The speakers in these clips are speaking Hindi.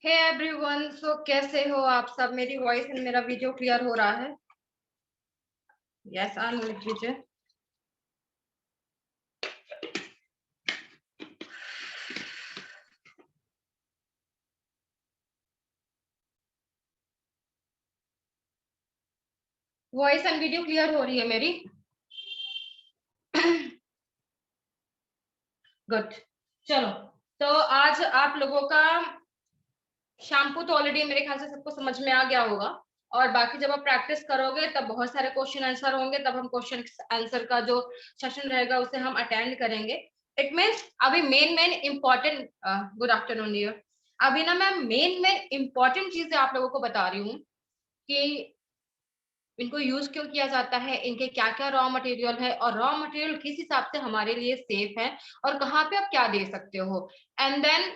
हे एवरीवन, सो कैसे हो आप सब? मेरी वॉइस एंड मेरा वीडियो क्लियर हो रहा है? यस, ऑन लिख लीजिए। वॉइस एंड वीडियो क्लियर हो रही है मेरी? गुड। चलो, तो आज आप लोगों का शैम्पू तो ऑलरेडी मेरे ख्याल से सबको समझ में आ गया होगा, और बाकी जब आप प्रैक्टिस करोगे तब बहुत सारे क्वेश्चन आंसर होंगे, तब हम क्वेश्चन आंसर का जो सेशन रहेगा उसे हम अटेंड करेंगे। इट मीन्स अभी main important, good afternoon dear. अभी ना मैं मेन इम्पोर्टेंट चीजें आप लोगों को बता रही हूँ कि इनको यूज क्यों किया जाता है, इनके क्या क्या रॉ मटेरियल है, और रॉ मटेरियल किस हिसाब से हमारे लिए सेफ है, और कहाँ पे आप क्या दे सकते हो। एंड देन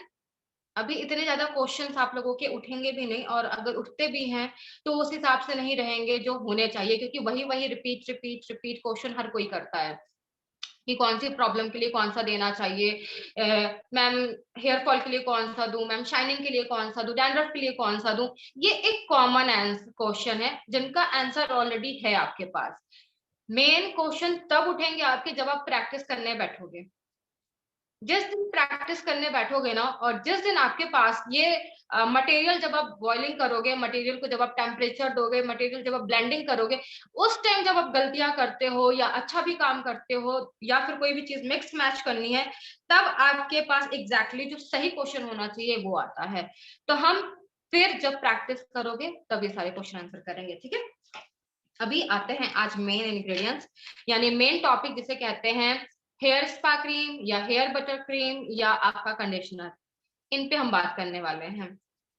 अभी इतने ज्यादा क्वेश्चंस आप लोगों के उठेंगे भी नहीं, और अगर उठते भी हैं तो उस हिसाब से नहीं रहेंगे जो होने चाहिए, क्योंकि वही वही रिपीट रिपीट रिपीट क्वेश्चन हर कोई करता है कि कौन सी प्रॉब्लम के लिए कौन सा देना चाहिए। मैम, हेयर फॉल के लिए कौन सा दूं, मैम शाइनिंग के लिए कौन सा दूं, डैंड्रफ के लिए कौन सा दूं। ये एक कॉमन क्वेश्चन है जिनका आंसर ऑलरेडी है आपके पास। मेन क्वेश्चन तब उठेंगे आपके जब आप प्रैक्टिस करने बैठोगे। जिस दिन प्रैक्टिस करने बैठोगे ना, और जिस दिन आपके पास ये मटेरियल, जब आप बॉइलिंग करोगे मटेरियल को, जब आप टेम्परेचर दोगे मटेरियल, जब आप ब्लेंडिंग करोगे, उस टाइम जब आप गलतियां करते हो या अच्छा भी काम करते हो या फिर कोई भी चीज मिक्स मैच करनी है, तब आपके पास एग्जैक्टली जो सही क्वेश्चन होना चाहिए वो आता है। तो हम फिर जब प्रैक्टिस करोगे तब ये सारे क्वेश्चन आंसर करेंगे, ठीक है। अभी आते हैं आज मेन इंग्रेडिएंट्स, यानी मेन टॉपिक जिसे कहते हैं हेयर स्पा क्रीम या हेयर बटर क्रीम या आपका कंडीशनर। इन पे हम बात करने वाले हैं।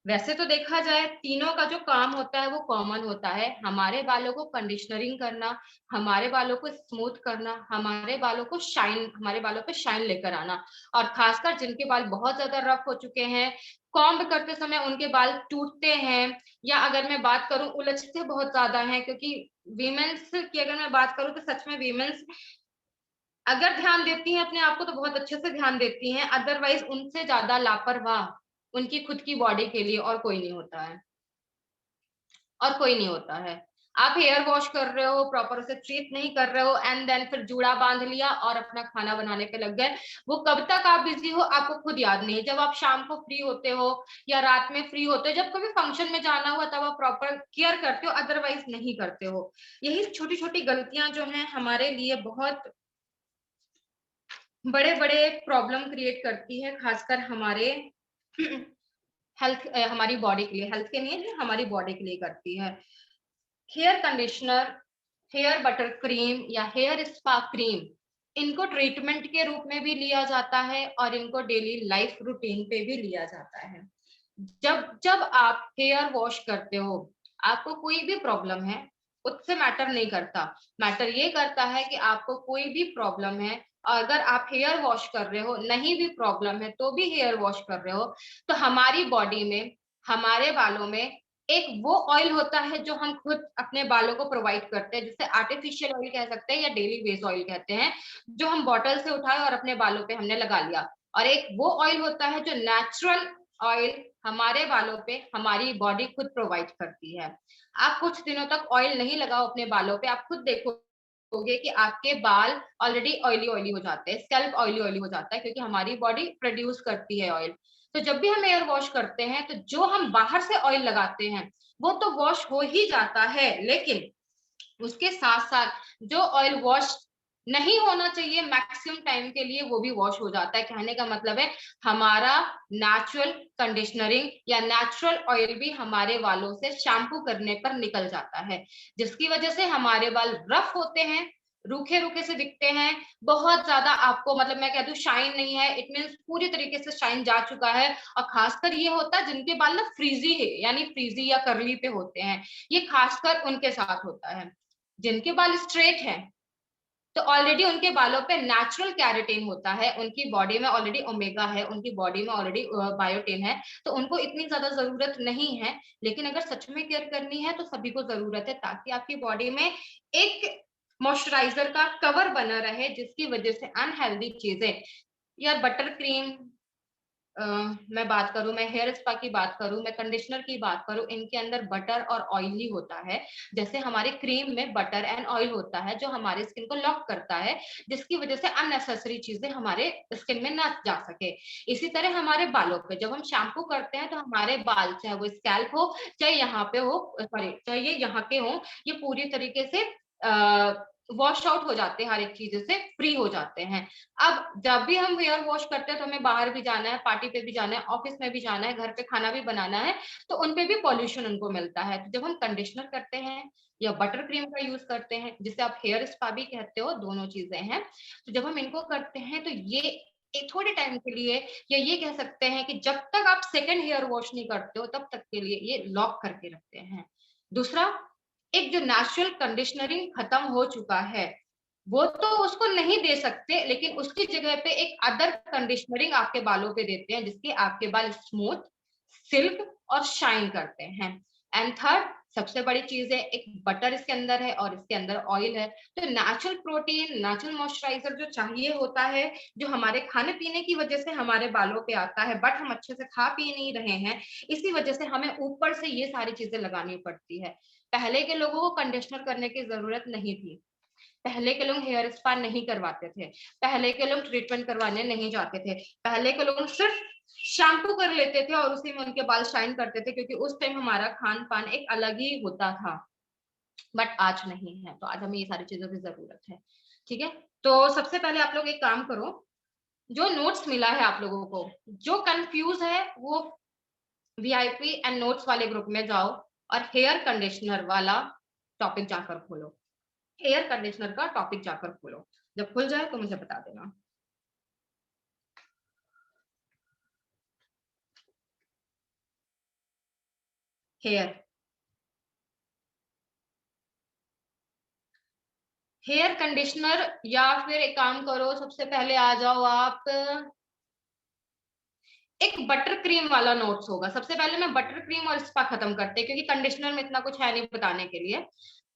वैसे तो देखा जाए तीनों का जो काम होता है वो कॉमन होता है, हमारे बालों को कंडीशनरिंग करना, हमारे बालों को स्मूथ करना, हमारे बालों पे शाइन लेकर आना। और खासकर जिनके बाल बहुत ज्यादा रफ हो चुके हैं, कॉम्ब करते समय उनके बाल टूटते हैं, या अगर मैं बात करूं उलझते बहुत ज्यादा हैं, क्योंकि वीमेंस की अगर मैं बात करूं तो सच में वीमेंस अगर ध्यान देती हैं अपने आप को तो बहुत अच्छे से ध्यान देती हैं, अदरवाइज उनसे ज्यादा लापरवाह उनकी खुद की बॉडी के लिए और कोई नहीं होता है, और कोई नहीं होता है। आप हेयर वॉश कर रहे हो, प्रॉपर उसे ट्रीट नहीं कर रहे हो, एंड देन फिर जूड़ा बांध लिया और अपना खाना बनाने पे लग गए। वो कब तक आप बिजी हो आपको खुद याद नहीं है। जब आप शाम को फ्री होते हो या रात में फ्री होते हो, जब कभी फंक्शन में जाना हुआ तब आप प्रॉपर केयर करते हो, अदरवाइज नहीं करते हो। यही छोटी छोटी गलतियां जो हैं हमारे लिए बहुत बड़े बड़े प्रॉब्लम क्रिएट करती है, खासकर हमारे हेल्थ, हमारी बॉडी के लिए, हेल्थ के लिए नहीं, हमारी बॉडी के लिए करती है। Hair conditioner, hair butter cream या हेयर स्पा क्रीम, इनको ट्रीटमेंट के रूप में भी लिया जाता है और इनको डेली लाइफ रूटीन पे भी लिया जाता है। जब जब आप हेयर वॉश करते हो, आपको कोई भी प्रॉब्लम है उससे मैटर नहीं करता। मैटर ये करता है कि आपको कोई भी प्रॉब्लम है, अगर आप हेयर वॉश कर रहे हो, नहीं भी प्रॉब्लम है तो भी हेयर वॉश कर रहे हो, तो हमारी बॉडी में, हमारे बालों में एक वो ऑयल होता है जो हम खुद अपने बालों को प्रोवाइड करते हैं, जिसे आर्टिफिशियल ऑयल कह सकते हैं या डेली वेज ऑयल कहते हैं, जो हम बॉटल से उठाए और अपने बालों पे हमने लगा लिया। और एक वो ऑयल होता है जो नेचुरल ऑयल हमारे बालों पे हमारी बॉडी खुद प्रोवाइड करती है। आप कुछ दिनों तक ऑयल नहीं लगाओ अपने बालों पे, आप खुद देखोगे कि आपके बाल ऑलरेडी ऑयली ऑयली हो जाते हैं, स्कैल्प ऑयली ऑयली हो जाता है, क्योंकि हमारी बॉडी प्रोड्यूस करती है ऑयल। तो जब भी हम एयर वॉश करते हैं तो जो हम बाहर से ऑयल लगाते हैं वो तो वॉश हो ही जाता है, लेकिन उसके साथ साथ जो ऑयल वॉश नहीं होना चाहिए मैक्सिमम टाइम के लिए वो भी वॉश हो जाता है। कहने का मतलब है हमारा नेचुरल कंडीशनरिंग या नेचुरल ऑयल भी हमारे बालों से शैम्पू करने पर निकल जाता है, जिसकी वजह से हमारे बाल रफ होते हैं, रूखे रूखे से दिखते हैं, बहुत ज्यादा आपको, मतलब मैं कह दूं शाइन नहीं है, इट मीन्स पूरी तरीके से शाइन जा चुका है। और खासकर ये होता है जिनके बाल ना फ्रीजी है, यानी फ्रीजी या कर्ली पे होते हैं, ये खासकर उनके साथ होता है। जिनके बाल स्ट्रेट हैं तो ऑलरेडी उनके बालों पे नेचुरल कैरेटीन होता है, उनकी बॉडी में ऑलरेडी ओमेगा है, उनकी बॉडी में ऑलरेडी बायोटिन है, तो उनको इतनी ज्यादा जरूरत नहीं है। लेकिन अगर सच में केयर करनी है तो सभी को जरूरत है, ताकि आपकी बॉडी में एक मॉइस्चराइजर का कवर बना रहे, जिसकी वजह से अनहेल्दी चीजें या बटर क्रीम मैं बात करूं, मैं हेयर स्पा की बात करूं, मैं कंडीशनर की बात करूं, इनके अंदर बटर और ऑयल ही होता है। जैसे हमारे क्रीम में बटर एंड ऑयल होता है जो हमारे स्किन को लॉक करता है, जिसकी वजह से अननेसेसरी चीजें हमारे स्किन में ना जा सके। इसी तरह हमारे बालों पे जब हम शैम्पू करते हैं तो हमारे बाल, चाहे वो स्कैल्प हो, चाहे यहाँ पे हो, सॉरी चाहे ये यहाँ के हो, ये पूरी तरीके से वॉश आउट हो जाते हैं, हर एक चीज से फ्री हो जाते हैं। अब जब भी हम हेयर वॉश करते हैं तो हमें बाहर भी जाना है, पार्टी पे भी जाना है, ऑफिस में भी जाना है, घर पे खाना भी बनाना है, तो उनपे भी पॉल्यूशन उनको मिलता है। तो जब हम कंडीशनर करते हैं या बटर क्रीम का यूज करते हैं, जिसे आप हेयर स्पा भी कहते हो, दोनों चीजें हैं, तो जब हम इनको करते हैं तो ये एक थोड़े टाइम के लिए, या ये कह सकते हैं कि जब तक आप सेकेंड हेयर वॉश नहीं करते हो तब तक के लिए ये लॉक करके रखते हैं। दूसरा, एक जो नेचुरल कंडीशनरिंग खत्म हो चुका है वो तो उसको नहीं दे सकते, लेकिन उसकी जगह पे एक अदर कंडीशनरिंग आपके बालों पे देते हैं जिसके आपके बाल स्मूथ, सिल्क और शाइन करते हैं। एंड थर्ड, सबसे बड़ी चीज है, एक बटर इसके अंदर है और इसके अंदर ऑयल है। तो नेचुरल प्रोटीन, नेचुरल मॉइस्चराइजर जो चाहिए होता है, जो हमारे खाने पीने की वजह से हमारे बालों पे आता है, बट हम अच्छे से खा पी नहीं रहे हैं, इसी वजह से हमें ऊपर से ये सारी चीजें लगानी पड़ती है। पहले के लोगों को कंडीशनर करने की जरूरत नहीं थी, पहले के लोग हेयर स्पा नहीं करवाते थे, पहले के लोग ट्रीटमेंट करवाने नहीं जाते थे, पहले के लोग सिर्फ शैम्पू कर लेते थे और उसी में उनके बाल शाइन करते थे, क्योंकि उस टाइम हमारा खान पान एक अलग ही होता था। बट आज नहीं है, तो आज हमें ये सारी चीजों की जरूरत है। ठीक है, तो सबसे पहले आप लोग एक काम करो, जो नोट्स मिला है आप लोगों को, जो कंफ्यूज है वो वीआईपी एंड नोट्स वाले ग्रुप में जाओ और हेयर कंडीशनर वाला टॉपिक जाकर खोलो, एयर कंडीशनर का टॉपिक जाकर खोलो। जब खुल जाए तो मुझे बता देना। हेयर हेयर कंडीशनर, या फिर एक काम करो, सबसे पहले आ जाओ आप, एक बटर क्रीम वाला नोट्स होगा। सबसे पहले मैं बटर क्रीम और स्पा खत्म करते हैं, क्योंकि कंडीशनर में इतना कुछ है नहीं बताने के लिए।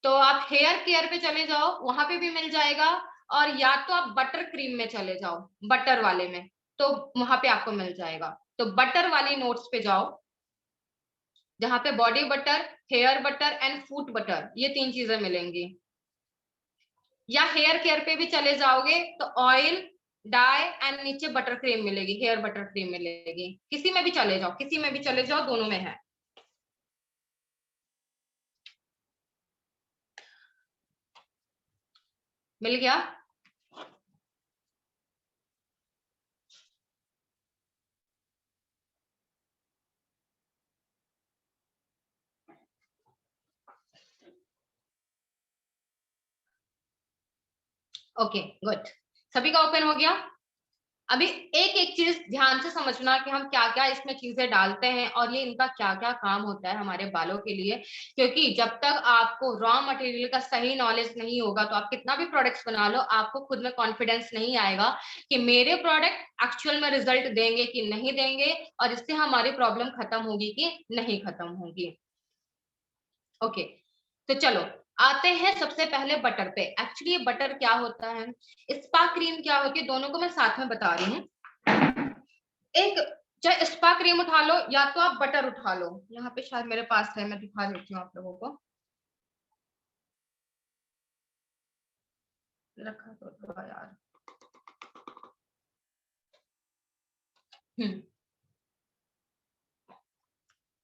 तो आप हेयर केयर पे चले जाओ, वहां पे भी मिल जाएगा, और या तो आप बटर क्रीम में चले जाओ, बटर वाले में, तो वहां पे आपको मिल जाएगा। तो बटर वाली नोट्स पे जाओ, जहां पे body butter, hair butter and foot butter, ये तीन चीजें मिलेंगी। या हेयर केयर पे भी चले जाओगे तो ऑयल, डाई एंड नीचे बटर क्रीम मिलेगी, हेयर बटर क्रीम मिलेगी। किसी में भी चले जाओ, किसी में भी चले जाओ, दोनों में है। मिल गया? ओके, गुड, सभी का ओपन हो गया। अभी एक एक चीज ध्यान से समझना कि हम क्या क्या इसमें चीजें डालते हैं और ये इनका क्या क्या काम होता है हमारे बालों के लिए। क्योंकि जब तक आपको रॉ मटेरियल का सही नॉलेज नहीं होगा तो आप कितना भी प्रोडक्ट्स बना लो, आपको खुद में कॉन्फिडेंस नहीं आएगा कि मेरे प्रोडक्ट एक्चुअल में रिजल्ट देंगे कि नहीं देंगे, और इससे हमारी प्रॉब्लम खत्म होगी कि नहीं खत्म होगी। ओके, तो चलो आते हैं सबसे पहले बटर पे। एक्चुअली ये बटर क्या होता है, स्पा क्रीम क्या होती है, दोनों को मैं साथ में बता रही हूँ। एक, चाहे स्पा क्रीम उठा लो या तो आप बटर उठा लो, यहाँ पे शायद मेरे पास है, मैं दिखा देती हूँ आप लोगों को। रखा तो थोड़ा यार। हम्म,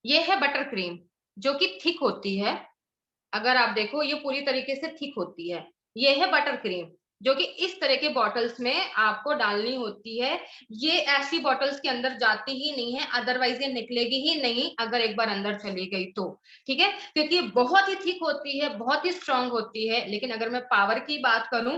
ये है बटर क्रीम, जो कि थिक होती है। अगर आप देखो ये पूरी तरीके से थिक होती है। ये है बटर क्रीम, जो कि इस तरह के बॉटल्स में आपको डालनी होती है। ये ऐसी बॉटल्स के अंदर जाती ही नहीं है, अदरवाइज ये निकलेगी ही नहीं अगर एक बार अंदर चली गई तो। ठीक है, क्योंकि बहुत ही थिक होती है, बहुत ही स्ट्रांग होती है। लेकिन अगर मैं पावर की बात करूं,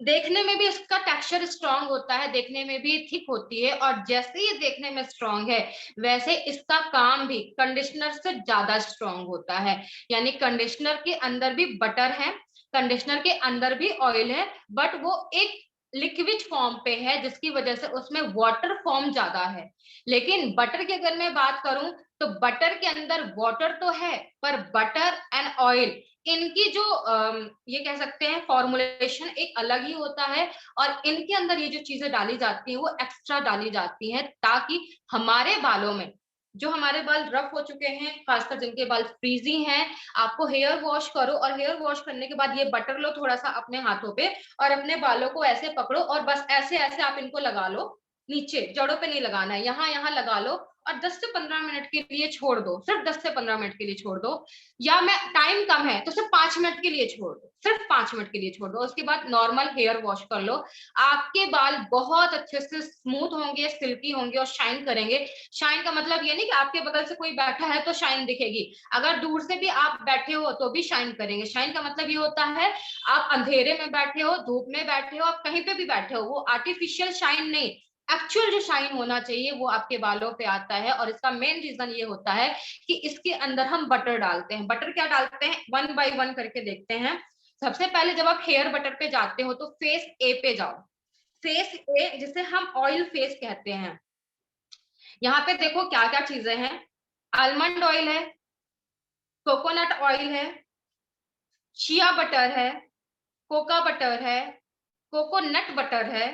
देखने में भी इसका टेक्सचर स्ट्रांग होता है, देखने में भी थिक होती है, और जैसे ही देखने में स्ट्रांग है वैसे इसका काम भी कंडीशनर से ज्यादा स्ट्रांग होता है। यानी कंडीशनर के अंदर भी बटर है, कंडीशनर के अंदर भी ऑयल है, बट वो एक लिक्विड फॉर्म पे है, जिसकी वजह से उसमें वाटर फॉर्म ज्यादा है। लेकिन बटर की अगर मैं बात करूं तो बटर के अंदर वाटर तो है, पर बटर एंड ऑयल इनकी जो ये कह सकते हैं फॉर्मुलेशन एक अलग ही होता है, और इनके अंदर ये जो चीजें डाली जाती हैं वो एक्स्ट्रा डाली जाती हैं, ताकि हमारे बालों में, जो हमारे बाल रफ हो चुके हैं, खासकर जिनके बाल फ्रीजी हैं, आपको हेयर वॉश करो और हेयर वॉश करने के बाद ये बटर लो थोड़ा सा अपने हाथों पे, और अपने बालों को ऐसे पकड़ो और बस ऐसे ऐसे आप इनको लगा लो, नीचे जड़ों पे नहीं लगाना है, यहाँ यहाँ लगा लो और 10 से 15 मिनट के लिए छोड़ दो, सिर्फ 10 से 15 मिनट के लिए छोड़ दो, या मैं टाइम कम है तो सिर्फ 5 मिनट के लिए छोड़ दो, सिर्फ 5 मिनट के लिए छोड़ दो। उसके बाद नॉर्मल हेयर वॉश कर लो, आपके बाल बहुत अच्छे से स्मूथ होंगे, सिल्की होंगे और शाइन करेंगे। शाइन का मतलब ये नहीं कि आपके बगल से कोई बैठा है तो शाइन दिखेगी, अगर दूर से भी आप बैठे हो तो भी शाइन करेंगे। शाइन का मतलब ये होता है आप अंधेरे में बैठे हो, धूप में बैठे हो, आप कहीं पे भी बैठे हो, वो आर्टिफिशियल शाइन नहीं, एक्चुअल जो शाइन होना चाहिए वो आपके बालों पे आता है। और इसका मेन रीजन ये होता है कि इसके अंदर हम बटर डालते हैं। बटर क्या डालते हैं, 1 बाय 1 करके देखते हैं। सबसे पहले जब आप हेयर बटर पे जाते हो तो फेस ए पे जाओ, फेस ए जिसे हम ऑयल फेस कहते हैं। यहाँ पे देखो क्या क्या चीजें हैं, आलमंड ऑयल है, कोकोनट ऑयल है, शिया बटर है, कोका बटर है, कोकोनट बटर है,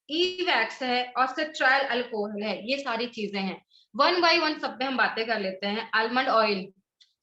ई वैक्स है और सिट्राइल अल्कोहल है। ये सारी चीजें हैं, 1 बाय 1 सब पे हम बातें कर लेते हैं। आलमंड ऑयल,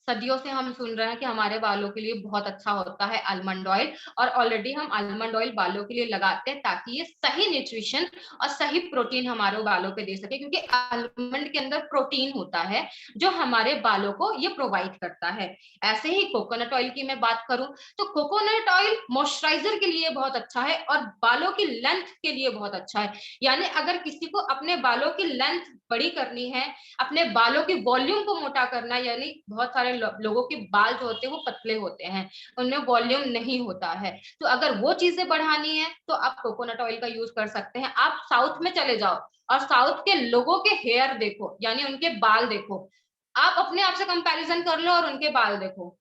सदियों से हम सुन रहे हैं कि हमारे बालों के लिए बहुत अच्छा होता है आलमंड ऑयल, और ऑलरेडी हम आलमंड ऑयल बालों के लिए लगाते हैं ताकि ये सही न्यूट्रिशन और सही प्रोटीन हमारे बालों पे दे सके, क्योंकि आलमंड के अंदर प्रोटीन होता है जो हमारे बालों को ये प्रोवाइड करता है। ऐसे ही कोकोनट ऑयल की मैं बात करूं तो कोकोनट ऑयल मॉइस्चराइजर के लिए बहुत अच्छा है और बालों की लेंथ के लिए बहुत अच्छा है। यानी अगर किसी को अपने बालों की लेंथ बड़ी करनी है, अपने बालों की वॉल्यूम को मोटा करना, यानी बहुत सारे लोगों के बाल जो होते हैं वो पतले होते हैं, उनमें वॉल्यूम नहीं होता है, तो अगर वो चीजें बढ़ानी है तो आप कोकोनट ऑयल का यूज कर सकते हैं। आप साउथ में चले जाओ और साउथ के लोगों के हेयर देखो, यानी उनके बाल देखो, आप अपने आप से कंपैरिजन कर लो और उनके बाल देखो,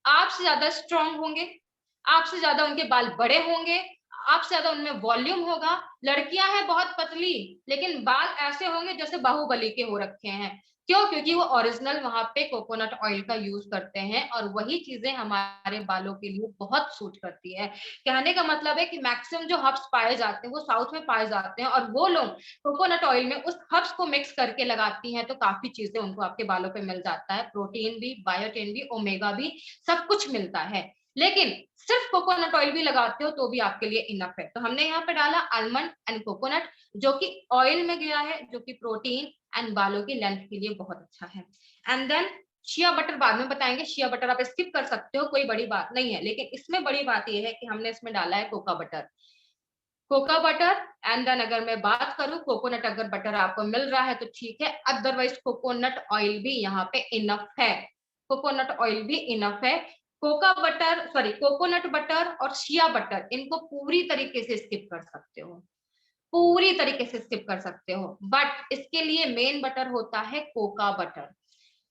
आपसे ज्यादा स्ट्रांग होंगे, आपसे ज्यादा उनके बाल बड़े होंगे, आपसे ज्यादा उनमें वॉल्यूम होगा। लड़कियां हैं बहुत पतली, लेकिन बाल ऐसे होंगे जैसे बाहुबली के हो रखे हैं। क्यों? क्योंकि वो ओरिजिनल वहां पे कोकोनट ऑयल का यूज करते हैं, और वही चीजें हमारे बालों के लिए बहुत सूट करती है। कहने का मतलब है कि मैक्सिमम जो हर्ब्स पाए जाते हैं वो साउथ में पाए जाते हैं, और वो लोग कोकोनट ऑयल में उस हर्ब्स को मिक्स करके लगाती हैं, तो काफी चीजें उनको आपके बालों पे मिल जाता है, प्रोटीन भी, बायोटिन भी, ओमेगा भी, सब कुछ मिलता है। लेकिन सिर्फ कोकोनट ऑयल भी लगाते हो तो भी आपके लिए इनफ है। तो हमने यहाँ पे डाला आलमंड एंड कोकोनट, जो कि ऑयल में गया है, जो कि प्रोटीन एंड बालों की लेंथ के लिए बहुत अच्छा है। एंड देन शिया बटर बाद में बताएंगे, शिया बटर आप स्किप कर सकते हो, कोई बड़ी बात नहीं है, लेकिन इसमें बड़ी बात यह है कि हमने इसमें डाला है cocoa butter, cocoa butter. And then अगर मैं बात करूं कोकोनट, अगर बटर आपको मिल रहा है तो ठीक है, अदरवाइज कोकोनट ऑयल भी यहाँ पे इनफ है, कोकोनट ऑयल भी इनफ है। Cocoa butter, sorry, coconut butter और शिया बटर, इनको पूरी तरीके से स्किप कर सकते हो, पूरी तरीके से स्किप कर सकते हो, बट इसके लिए मेन बटर होता है कोका बटर।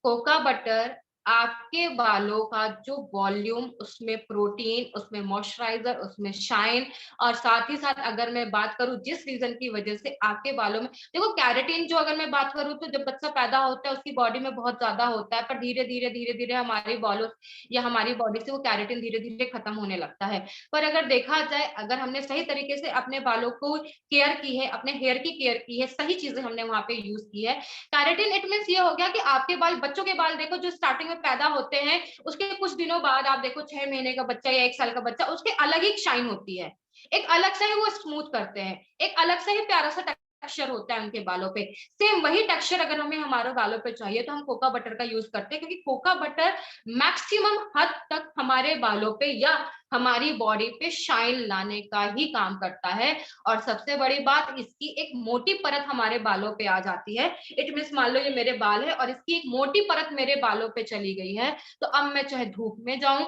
कोका बटर आपके बालों का जो वॉल्यूम, उसमें प्रोटीन, उसमें मॉइस्चराइजर, उसमें शाइन, और साथ ही साथ अगर मैं बात करूं जिस रीजन की वजह से आपके बालों में, देखो कैरेटीन जो अगर मैं बात करूं तो जब बच्चा पैदा होता है उसकी बॉडी में बहुत ज्यादा होता है, पर धीरे धीरे धीरे धीरे हमारी बालों या हमारी बॉडी से वो कैरेटीन धीरे धीरे खत्म होने लगता है। पर अगर देखा जाए, अगर हमने सही तरीके से अपने बालों को केयर की है, अपने हेयर की केयर की है, सही चीजें हमने वहां पे यूज की है, कैरेटीन इट मींस ये हो गया कि आपके बाल, बच्चों के बाल देखो जो स्टार्टिंग में पैदा होते हैं, उसके कुछ दिनों बाद आप देखो 6 महीने का बच्चा या 1 साल का बच्चा, उसके अलग ही शाइन होती है, एक अलग से ही वो स्मूथ करते हैं, एक अलग से ही प्यारा सा टेक्सचर होता है उनके बालों पे। सेम वही टेक्सचर अगर हमें हमारे बालों पे चाहिए तो हम कोका बटर का यूज करते हैं, क्योंकि कोका बटर मैक्सिमम हद तक हमारे बालों पे या हमारी बॉडी पे शाइन लाने का ही काम करता है। और सबसे बड़ी बात, इसकी एक मोटी परत हमारे बालों पे आ जाती है। इट मीन्स मान लो ये मेरे बाल है और इसकी एक मोटी परत मेरे बालों पे चली गई है, तो अब मैं चाहे धूप में जाऊं,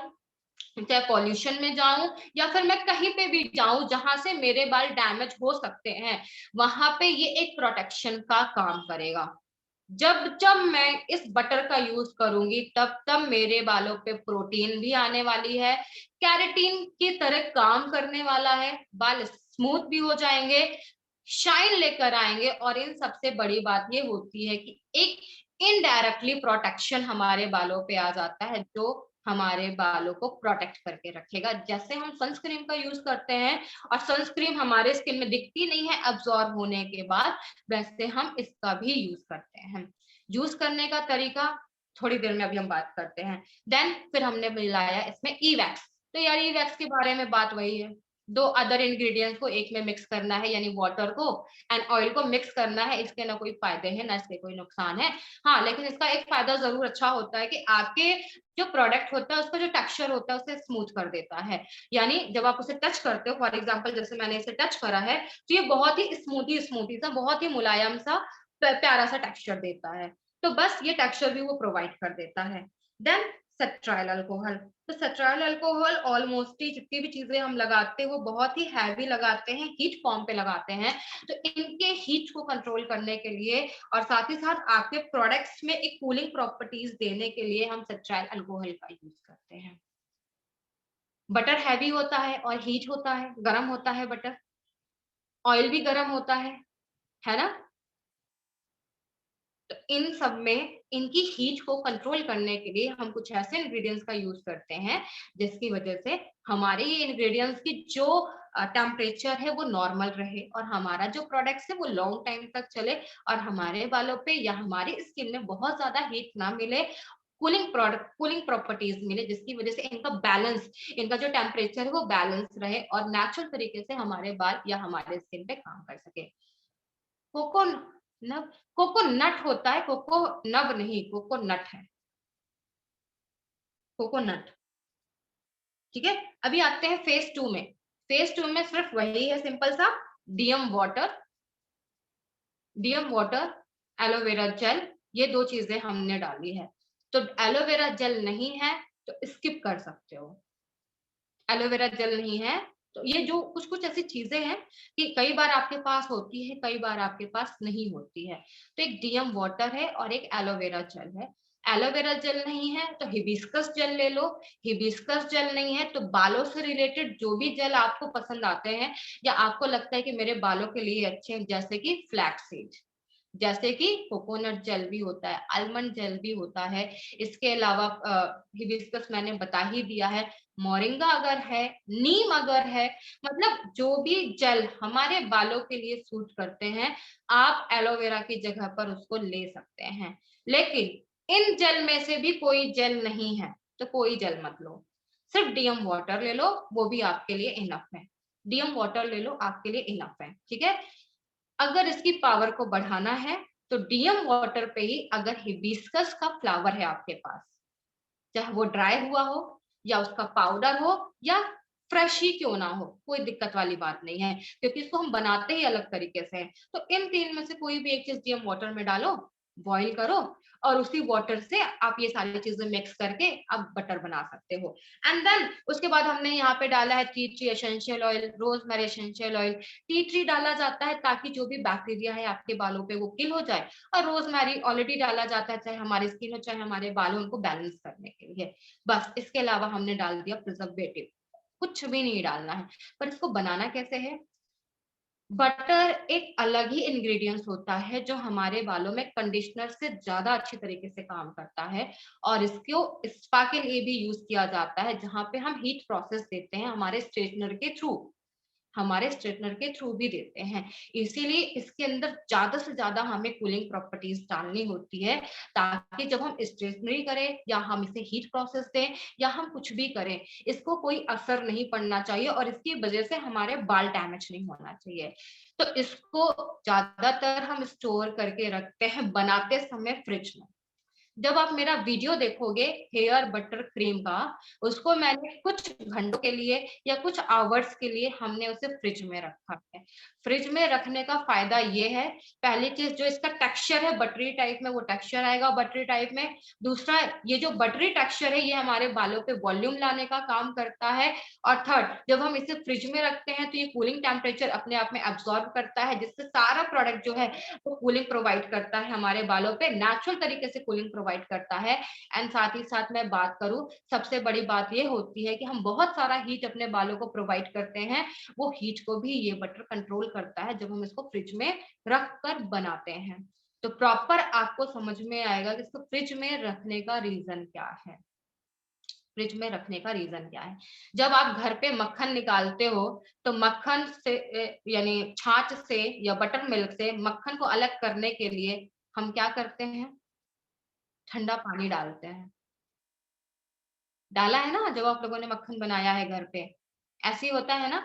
चाहे पॉल्यूशन में जाऊं, या फिर मैं कहीं पे भी जाऊं जहां से मेरे बाल डैमेज हो सकते हैं, वहां पे ये एक प्रोटेक्शन का काम करेगा। जब जब मैं इस बटर का यूज करूंगी तब तब मेरे बालों पे प्रोटीन भी आने वाली है, कैरेटीन की तरह काम करने वाला है, बाल स्मूथ भी हो जाएंगे, शाइन लेकर आएंगे, और इन सबसे बड़ी बात ये होती है कि एक इनडायरेक्टली प्रोटेक्शन हमारे बालों पे आ जाता है, जो हमारे बालों को प्रोटेक्ट करके रखेगा। जैसे हम सनस्क्रीन का यूज करते हैं और सनस्क्रीन हमारे स्किन में दिखती नहीं है अब्सॉर्ब होने के बाद, वैसे हम इसका भी यूज करते हैं। यूज करने का तरीका थोड़ी देर में अभी हम बात करते हैं। देन फिर हमने मिलाया इसमें ई वैक्स। तो यार ई वैक्स के बारे में बात वही है, दो अदर इंग्रेडिएंट्स को एक में मिक्स करना है, यानी वाटर को एंड ऑयल को मिक्स करना है। इसके ना कोई फायदे हैं ना इसके कोई नुकसान है। हाँ, लेकिन इसका एक फायदा जरूर अच्छा होता है कि आपके जो प्रोडक्ट होता है उसका जो टेक्सचर होता है उसे स्मूथ कर देता है। यानी जब आप उसे टच करते हो, फॉर एग्जांपल जैसे मैंने इसे टच करा है, तो ये बहुत ही स्मूथी स्मूथी सा, बहुत ही मुलायम सा, प्यारा सा टेक्सचर देता है। तो बस ये टेक्सचर भी वो प्रोवाइड कर देता है। Then cetyl alcohol. तो सेट्राइल अल्कोहल ऑलमोस्ट ही जितनी भी चीजें हम लगाते हैं वो बहुत ही हैवी लगाते हैं, हीट फॉर्म पे लगाते हैं। तो इनके हीट को कंट्रोल करने के लिए और साथ ही साथ आपके प्रोडक्ट्स में एक कूलिंग प्रॉपर्टीज देने के लिए हम सेट्राइल अल्कोहल का यूज करते हैं। बटर हैवी होता है और हीट होता है, गर्म होता है बटर, ऑयल भी गर्म होता है ना। तो इन सब में इनकी हीट को कंट्रोल करने के लिए हम कुछ ऐसे इंग्रेडिएंट्स का यूज करते हैं जिसकी वजह से हमारे ये इंग्रेडिएंट्स की जो टेम्परेचर है वो नॉर्मल रहे और हमारा जो प्रोडक्ट्स है वो लॉन्ग टाइम तक चले और हमारे बालों पे या हमारी स्किन में बहुत ज्यादा हीट ना मिले, कूलिंग प्रॉपर्टीज मिले, जिसकी वजह से इनका बैलेंस, इनका जो टेम्परेचर है वो बैलेंस रहे और नेचुरल तरीके से हमारे बाल या हमारे स्किन पे काम कर सके। कोको नब कोकोनट होता है, कोको नब नहीं, कोकोनट है, कोकोनट। ठीक है, अभी आते हैं फेज 2 में। फेज 2 में सिर्फ वही है, सिंपल सा, DM water, DM water, aloe vera gel, ये दो चीजें हमने डाली है। तो एलोवेरा जेल नहीं है तो स्किप कर सकते हो। एलोवेरा जेल नहीं है तो ये जो कुछ कुछ ऐसी चीजें हैं कि कई बार आपके पास होती है, कई बार आपके पास नहीं होती है। तो एक डीएम वाटर है और एक एलोवेरा जेल है। एलोवेरा जेल नहीं है तो हिबिस्कस जेल ले लो। हिबिस्कस जेल नहीं है तो बालों से रिलेटेड जो भी जेल आपको पसंद आते हैं या आपको लगता है कि मेरे बालों के लिए अच्छे हैं, जैसे कि फ्लैक्स सीड, जैसे कि कोकोनट जेल भी होता है, आलमंड जेल भी होता है। इसके अलावा हिबिस्कस मैंने बता ही दिया है। मोरिंगा अगर है, नीम अगर है, मतलब जो भी जेल हमारे बालों के लिए सूट करते हैं, आप एलोवेरा की जगह पर उसको ले सकते हैं। लेकिन इन जेल में से भी कोई जेल नहीं है तो कोई जेल मत लो, सिर्फ डीएम वाटर ले लो, वो भी आपके लिए इनफ है। डीएम वाटर ले लो, आपके लिए इनफ है, ठीक है। अगर इसकी पावर को बढ़ाना है तो डीएम वाटर पे ही, अगर हिबिस्कस का फ्लावर है आपके पास, चाहे वो ड्राई हुआ हो या उसका पाउडर हो या फ्रेश ही क्यों ना हो, कोई दिक्कत वाली बात नहीं है, क्योंकि इसको हम बनाते ही अलग तरीके से हैं। तो इन तीन में से कोई भी एक चीज डीएम वाटर में डालो, बॉईल करो और उसी वाटर से आप ये सारी चीजें मिक्स करके आप बटर बना सकते हो। एंड देन उसके बाद हमने यहाँ पे डाला है tea tree essential oil, rosemary essential oil. Tea tree डाला जाता है ताकि जो भी बैक्टीरिया है आपके बालों पे वो किल हो जाए, और रोजमेरी ऑलरेडी डाला जाता है, चाहे हमारी स्किन हो चाहे हमारे बाल हो, उनको बैलेंस करने के लिए। बस इसके अलावा हमने डाल दिया प्रिजर्वेटिव, कुछ भी नहीं डालना है। पर इसको बनाना कैसे है? बटर एक अलग ही इंग्रेडिएंट्स होता है जो हमारे बालों में कंडीशनर से ज्यादा अच्छी तरीके से काम करता है, और इसको स्पा के लिए भी यूज किया जाता है, जहां पे हम हीट प्रोसेस देते हैं हमारे स्ट्रेटनर के थ्रू, हमारे स्ट्रेटनर के थ्रू भी देते हैं। इसीलिए इसके अंदर ज्यादा से ज्यादा हमें कूलिंग प्रॉपर्टीज डालनी होती है, ताकि जब हम स्ट्रेटनरी करें या हम इसे हीट प्रोसेस दें या हम कुछ भी करें, इसको कोई असर नहीं पड़ना चाहिए और इसकी वजह से हमारे बाल डैमेज नहीं होना चाहिए। तो इसको ज्यादातर हम स्टोर करके रखते हैं बनाते समय फ्रिज में। जब आप मेरा वीडियो देखोगे हेयर बटर क्रीम का, उसको मैंने कुछ घंटों के लिए या कुछ आवर्स के लिए हमने उसे फ्रिज में रखा है। फ्रिज में रखने का फायदा ये है, पहली चीज जो इसका टेक्सचर है बटरी टाइप में, वो टेक्सचर आएगा बटरी टाइप में। दूसरा, ये जो बटरी टेक्सचर है ये हमारे बालों पे वॉल्यूम लाने का काम करता है। और थर्ड, जब हम इसे फ्रिज में रखते हैं तो ये कूलिंग टेम्परेचर अपने आप में एब्जॉर्ब करता है, जिससे सारा प्रोडक्ट जो है वो कूलिंग प्रोवाइड करता है हमारे बालों पे, नेचुरल तरीके से कूलिंग प्रोवाइड करता है। एंड साथ ही साथ मैं बात करूं, सबसे बड़ी बात ये होती है कि हम बहुत सारा हीट अपने बालों को प्रोवाइड करते हैं, वो हीट को भी ये बटर कंट्रोल करता है जब हम इसको फ्रिज में रख कर बनाते हैं। तो प्रॉपर आपको समझ में आएगा कि इसको फ्रिज में रखने का रीजन क्या है। फ्रिज में रखने का रीजन क्या है? जब आप घर पे मक्खन निकालते हो तो मक्खन से यानी छाछ से या बटर मिल्क से मक्खन को अलग करने के लिए हम क्या करते हैं? ठंडा पानी डालते हैं। डाला है ना जब आप लोगों ने मक्खन बनाया है घर पे, ऐसे ही होता है ना?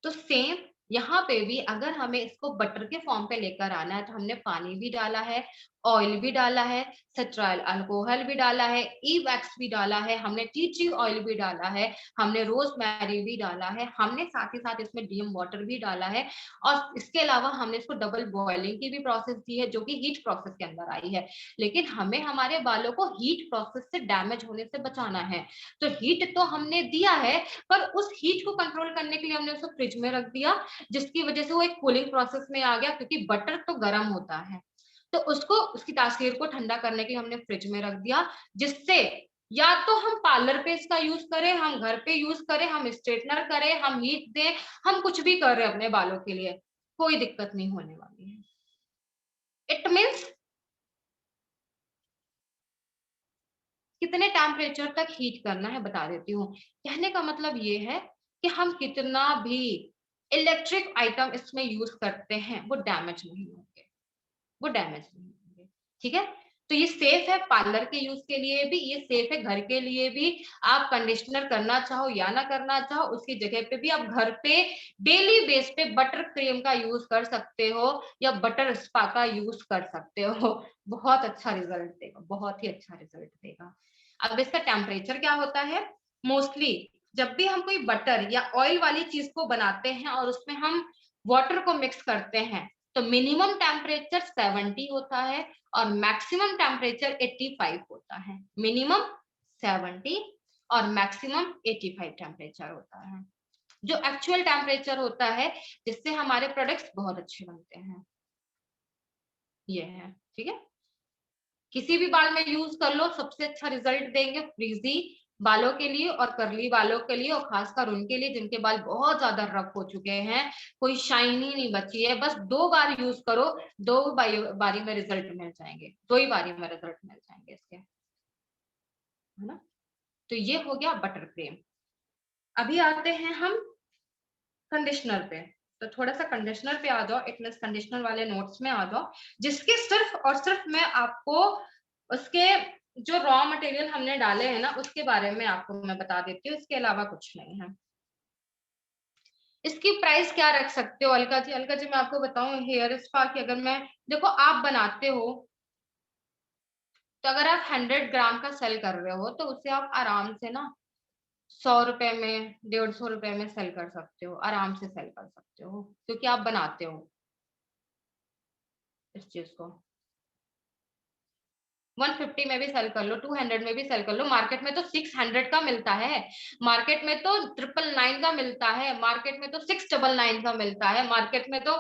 तो सेम यहाँ पे भी अगर हमें इसको बटर के फॉर्म पे लेकर आना है तो हमने पानी भी डाला है, ऑयल भी डाला है, सेट्राइल अल्कोहल भी डाला है, ई वैक्स भी डाला है, हमने टी ट्री ऑयल भी डाला है, हमने रोजमेरी भी डाला है, हमने साथ ही साथ इसमें डीएम वाटर भी डाला है और इसके अलावा हमने इसको डबल बॉइलिंग की भी प्रोसेस दी है जो कि हीट प्रोसेस के अंदर आई है। लेकिन हमें हमारे बालों को हीट प्रोसेस से डैमेज होने से बचाना है, तो हीट तो हमने दिया है पर उस हीट को कंट्रोल करने के लिए हमने उसको फ्रिज में रख दिया, जिसकी वजह से वो एक कूलिंग प्रोसेस में आ गया क्योंकि बटर तो गर्म होता है। तो उसको उसकी तासीर को ठंडा करने के लिए हमने फ्रिज में रख दिया, जिससे या तो हम पार्लर पे इसका यूज करें, हम घर पे यूज करें, हम स्ट्रेटनर करें, हम हीट दें, हम कुछ भी कर रहे हैं अपने बालों के लिए, कोई दिक्कत नहीं होने वाली है। इट मीन्स कितने टेम्परेचर तक हीट करना है बता देती हूँ। कहने का मतलब ये है कि हम कितना भी इलेक्ट्रिक आइटम इसमें यूज करते हैं वो डैमेज नहीं होंगे, वो डैमेज नहीं होंगे। ठीक है, तो ये सेफ है पार्लर के यूज के लिए भी, ये सेफ है घर के लिए भी। आप कंडीशनर करना चाहो या ना करना चाहो उसकी जगह पे भी आप घर पे डेली बेस पे बटर क्रीम का यूज कर सकते हो या बटर स्पा का यूज कर सकते हो। बहुत अच्छा रिजल्ट देगा, बहुत ही अच्छा रिजल्ट देगा। अब इसका टेम्परेचर क्या होता है? मोस्टली जब भी हम कोई बटर या ऑयल वाली चीज को बनाते हैं और उसमें हम वाटर को मिक्स करते हैं तो मिनिमम टेम्परेचर 70 होता है और मैक्सिमम टेम्परेचर 85 होता है। मिनिमम 70 और मैक्सिमम 85 टेम्परेचर होता है, जो एक्चुअल टेम्परेचर होता है जिससे हमारे प्रोडक्ट्स बहुत अच्छे बनते हैं। ये है, ठीक है। किसी भी बाल में यूज कर लो, सबसे अच्छा रिजल्ट देंगे फ्रीजी बालों के लिए और करली बालों के लिए, और खासकर उनके लिए जिनके बाल बहुत ज्यादा रफ हो चुके हैं, कोई शाइन ही नहीं बची है। बस 2 बार यूज करो, बारी में रिजल्ट मिल जाएंगे, 2 ही बारी में रिजल्ट मिल जाएंगे इसके, है ना। तो ये हो गया बटर क्रीम। अभी आते हैं हम कंडीशनर पे। तो थोड़ा सा कंडीशनर पे आ जाओ, इट मीन कंडीशनर वाले नोट्स में आ जाओ, जिसके सिर्फ और सिर्फ मैं आपको उसके जो रॉ मटेरियल हमने डाले हैं ना उसके बारे में आपको मैं बता देती हूँ, इसके अलावा कुछ नहीं है। इसकी प्राइस क्या रख सकते हो अलका जी? अलका जी मैं आपको बताऊं, हेयर स्पा की अगर मैं, देखो आप बनाते हो तो अगर आप 100 ग्राम का सेल कर रहे हो तो उसे आप आराम से ना 100 रुपए में, 150 रुपए में सेल कर सकते हो, आराम से सेल कर सकते हो क्योंकि आप बनाते हो इस चीज को। 150 में भी सेल कर लो, 200 में भी सेल कर लो, मार्केट में तो 600 का मिलता है, मार्केट में तो 999 का मिलता है, मार्केट में तो 699 का मिलता है, मार्केट में तो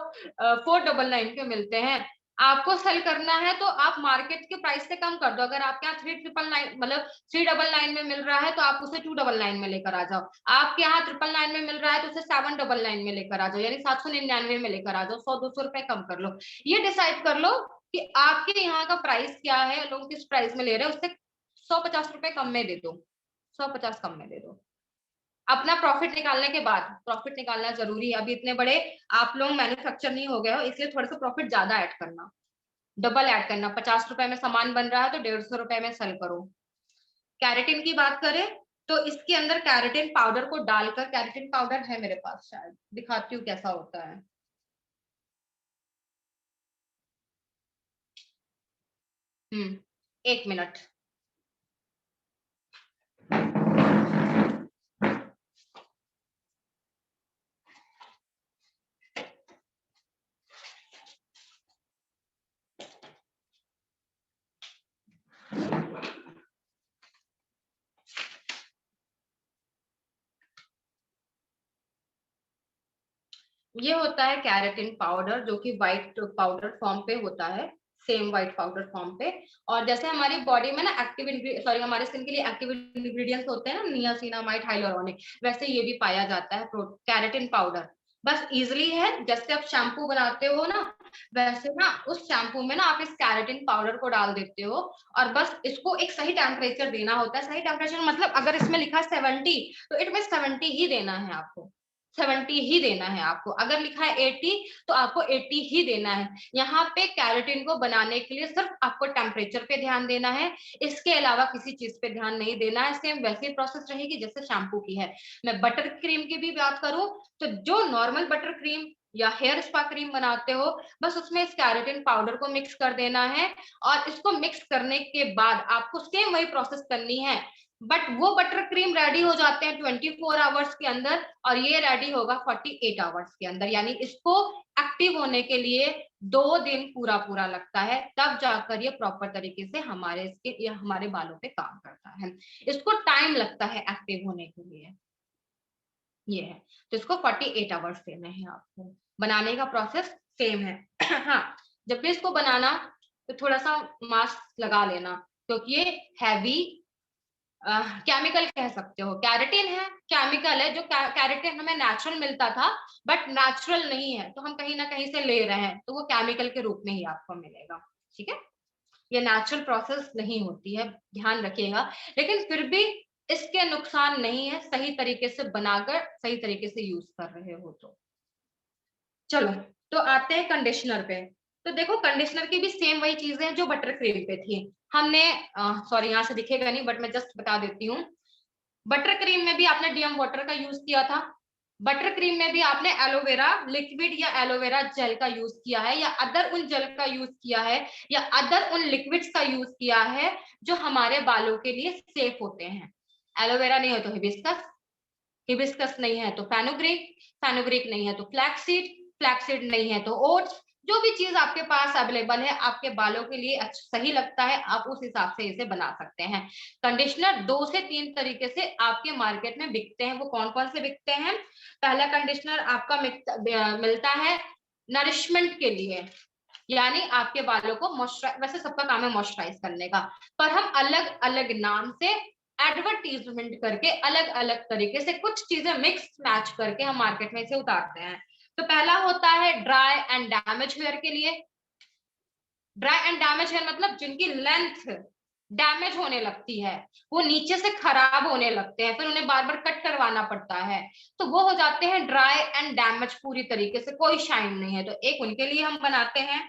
499 के मिलते हैं। आपको सेल करना है तो आप मार्केट के प्राइस से कम कर दो। अगर आपके यहाँ 399 मतलब 399 में मिल रहा है तो आप उसे 299 में लेकर आ जाओ, आपके यहाँ 999 में मिल रहा है तो उसे 799 में लेकर आ जाओ, यानी 799 में लेकर आ जाओ, 100-200 रुपए कम कर लो। ये डिसाइड कर लो कि आपके यहाँ का प्राइस क्या है, लोग किस प्राइस में ले रहे हैं, उससे 150 रुपए कम में दे दो, 150 कम में दे दो। अपना प्रॉफिट निकालने के बाद, प्रॉफिट निकालना जरूरी है, अभी इतने बड़े आप लोग मैन्युफैक्चर नहीं हो गए हो, इसलिए थोड़ा सा प्रॉफिट ज्यादा ऐड करना, डबल ऐड करना। 50 रुपए में सामान बन रहा है तो 150 रुपए में सेल करो। कैरेटिन की बात करें तो इसके अंदर कैरेटिन पाउडर को डालकर, कैरेटिन पाउडर है मेरे पास, शायद दिखाती हूँ कैसा होता है। 1 मिनट। ये होता है कैरेटिन पाउडर जो कि व्हाइट पाउडर फॉर्म पे होता है, सेम व्हाइट पाउडर फॉर्म पे। और जैसे हमारी बॉडी में ना एक्टिव सॉरी हमारे स्किन के लिए एक्टिव इंग्रेडिएंट्स होते हैं ना, नियासिनामाइड, हाइलुरोनिक, वैसे ये भी पाया जाता है कैरेटिन पाउडर। बस इजिली है, जैसे आप शैम्पू बनाते हो ना, वैसे ना उस शैम्पू में ना आप इस कैरेटिन पाउडर को डाल देते हो, और बस इसको एक सही टेम्परेचर देना होता है। सही टेम्परेचर मतलब अगर इसमें लिखा 70 तो इट मीन 70 ही देना है आपको, 70 ही देना है आपको। अगर लिखा है 80 तो आपको 80 ही देना है। यहाँ पे कैरेटिन को बनाने के लिए सिर्फ आपको टेम्परेचर पे ध्यान देना है, इसके अलावा किसी चीज पे ध्यान नहीं देना है। सेम वैसी प्रोसेस रहेगी जैसे शैम्पू की है। मैं बटर क्रीम की भी बात करूं तो जो नॉर्मल बटर क्रीम या हेयर स्पा क्रीम बनाते हो, बस उसमें इस कैरेटिन पाउडर को मिक्स कर देना है, और इसको मिक्स करने के बाद आपको सेम वही प्रोसेस करनी है। बट वो बटर क्रीम रेडी हो जाते हैं 24 आवर्स के अंदर, और ये रेडी होगा 48 आवर्स के अंदर। यानी इसको एक्टिव होने के लिए 2 दिन पूरा पूरा लगता है, तब जाकर ये प्रॉपर तरीके से हमारे बालों पे काम करता है। इसको टाइम लगता है एक्टिव होने के लिए, ये है। तो इसको 48 आवर्स देने हैं आपको। बनाने का प्रोसेस सेम है। हाँ, जब भी इसको बनाना तो थोड़ा सा मास्क लगा लेना, क्योंकि ये हैवी केमिकल कह सकते हो। कैरेटिन है, केमिकल है। जो कैरेटिन हमें नेचुरल मिलता था बट नेचुरल नहीं है, तो हम कहीं ना कहीं से ले रहे हैं, तो वो केमिकल के रूप में ही आपको मिलेगा। ठीक है, ये नेचुरल प्रोसेस नहीं होती है, ध्यान रखिएगा। लेकिन फिर भी इसके नुकसान नहीं है, सही तरीके से बनाकर सही तरीके से यूज कर रहे हो तो। चलो, तो आते हैं कंडीशनर पे। तो देखो, कंडीशनर की भी सेम वही चीजें हैं जो बटर क्रीम पे थी। हमने सॉरी, यहाँ से दिखेगा नहीं बट मैं जस्ट बता देती हूँ। बटर क्रीम में भी आपने डीएम वाटर का यूज किया था, बटर क्रीम में भी आपने एलोवेरा लिक्विड या एलोवेरा जेल का यूज किया है, या अदर उन जेल का यूज किया है, या अदर उन लिक्विड्स का यूज किया है जो हमारे बालों के लिए सेफ होते हैं। एलोवेरा नहीं है तो हिबिस्कस, हिबिस्कस नहीं है तो फेनुग्रीक, फेनुग्रीक नहीं है तो फ्लैक्सीड, फ्लैक्सीड नहीं है तो ओट्स। जो भी चीज आपके पास अवेलेबल है, आपके बालों के लिए सही लगता है, आप उस हिसाब से इसे बना सकते हैं। कंडीशनर 2 से 3 तरीके से आपके मार्केट में बिकते हैं। वो कौन कौन से बिकते हैं? पहला कंडीशनर आपका मिलता है नरिशमेंट के लिए, यानी आपके बालों को मॉइस्चराइज, वैसे सबका काम है मॉइस्चराइज करने का, पर हम अलग अलग नाम से एडवर्टीजमेंट करके अलग अलग तरीके से कुछ चीजें मिक्स मैच करके हम मार्केट में इसे उतारते हैं। तो पहला होता है ड्राई एंड डैमेज हेयर के लिए। ड्राई एंड डैमेज हेयर मतलब जिनकी लेंथ डैमेज होने लगती है, वो नीचे से खराब होने लगते हैं, फिर उन्हें बार बार कट करवाना पड़ता है, तो वो हो जाते हैं ड्राई एंड डैमेज, पूरी तरीके से कोई शाइन नहीं है, तो एक उनके लिए हम बनाते हैं।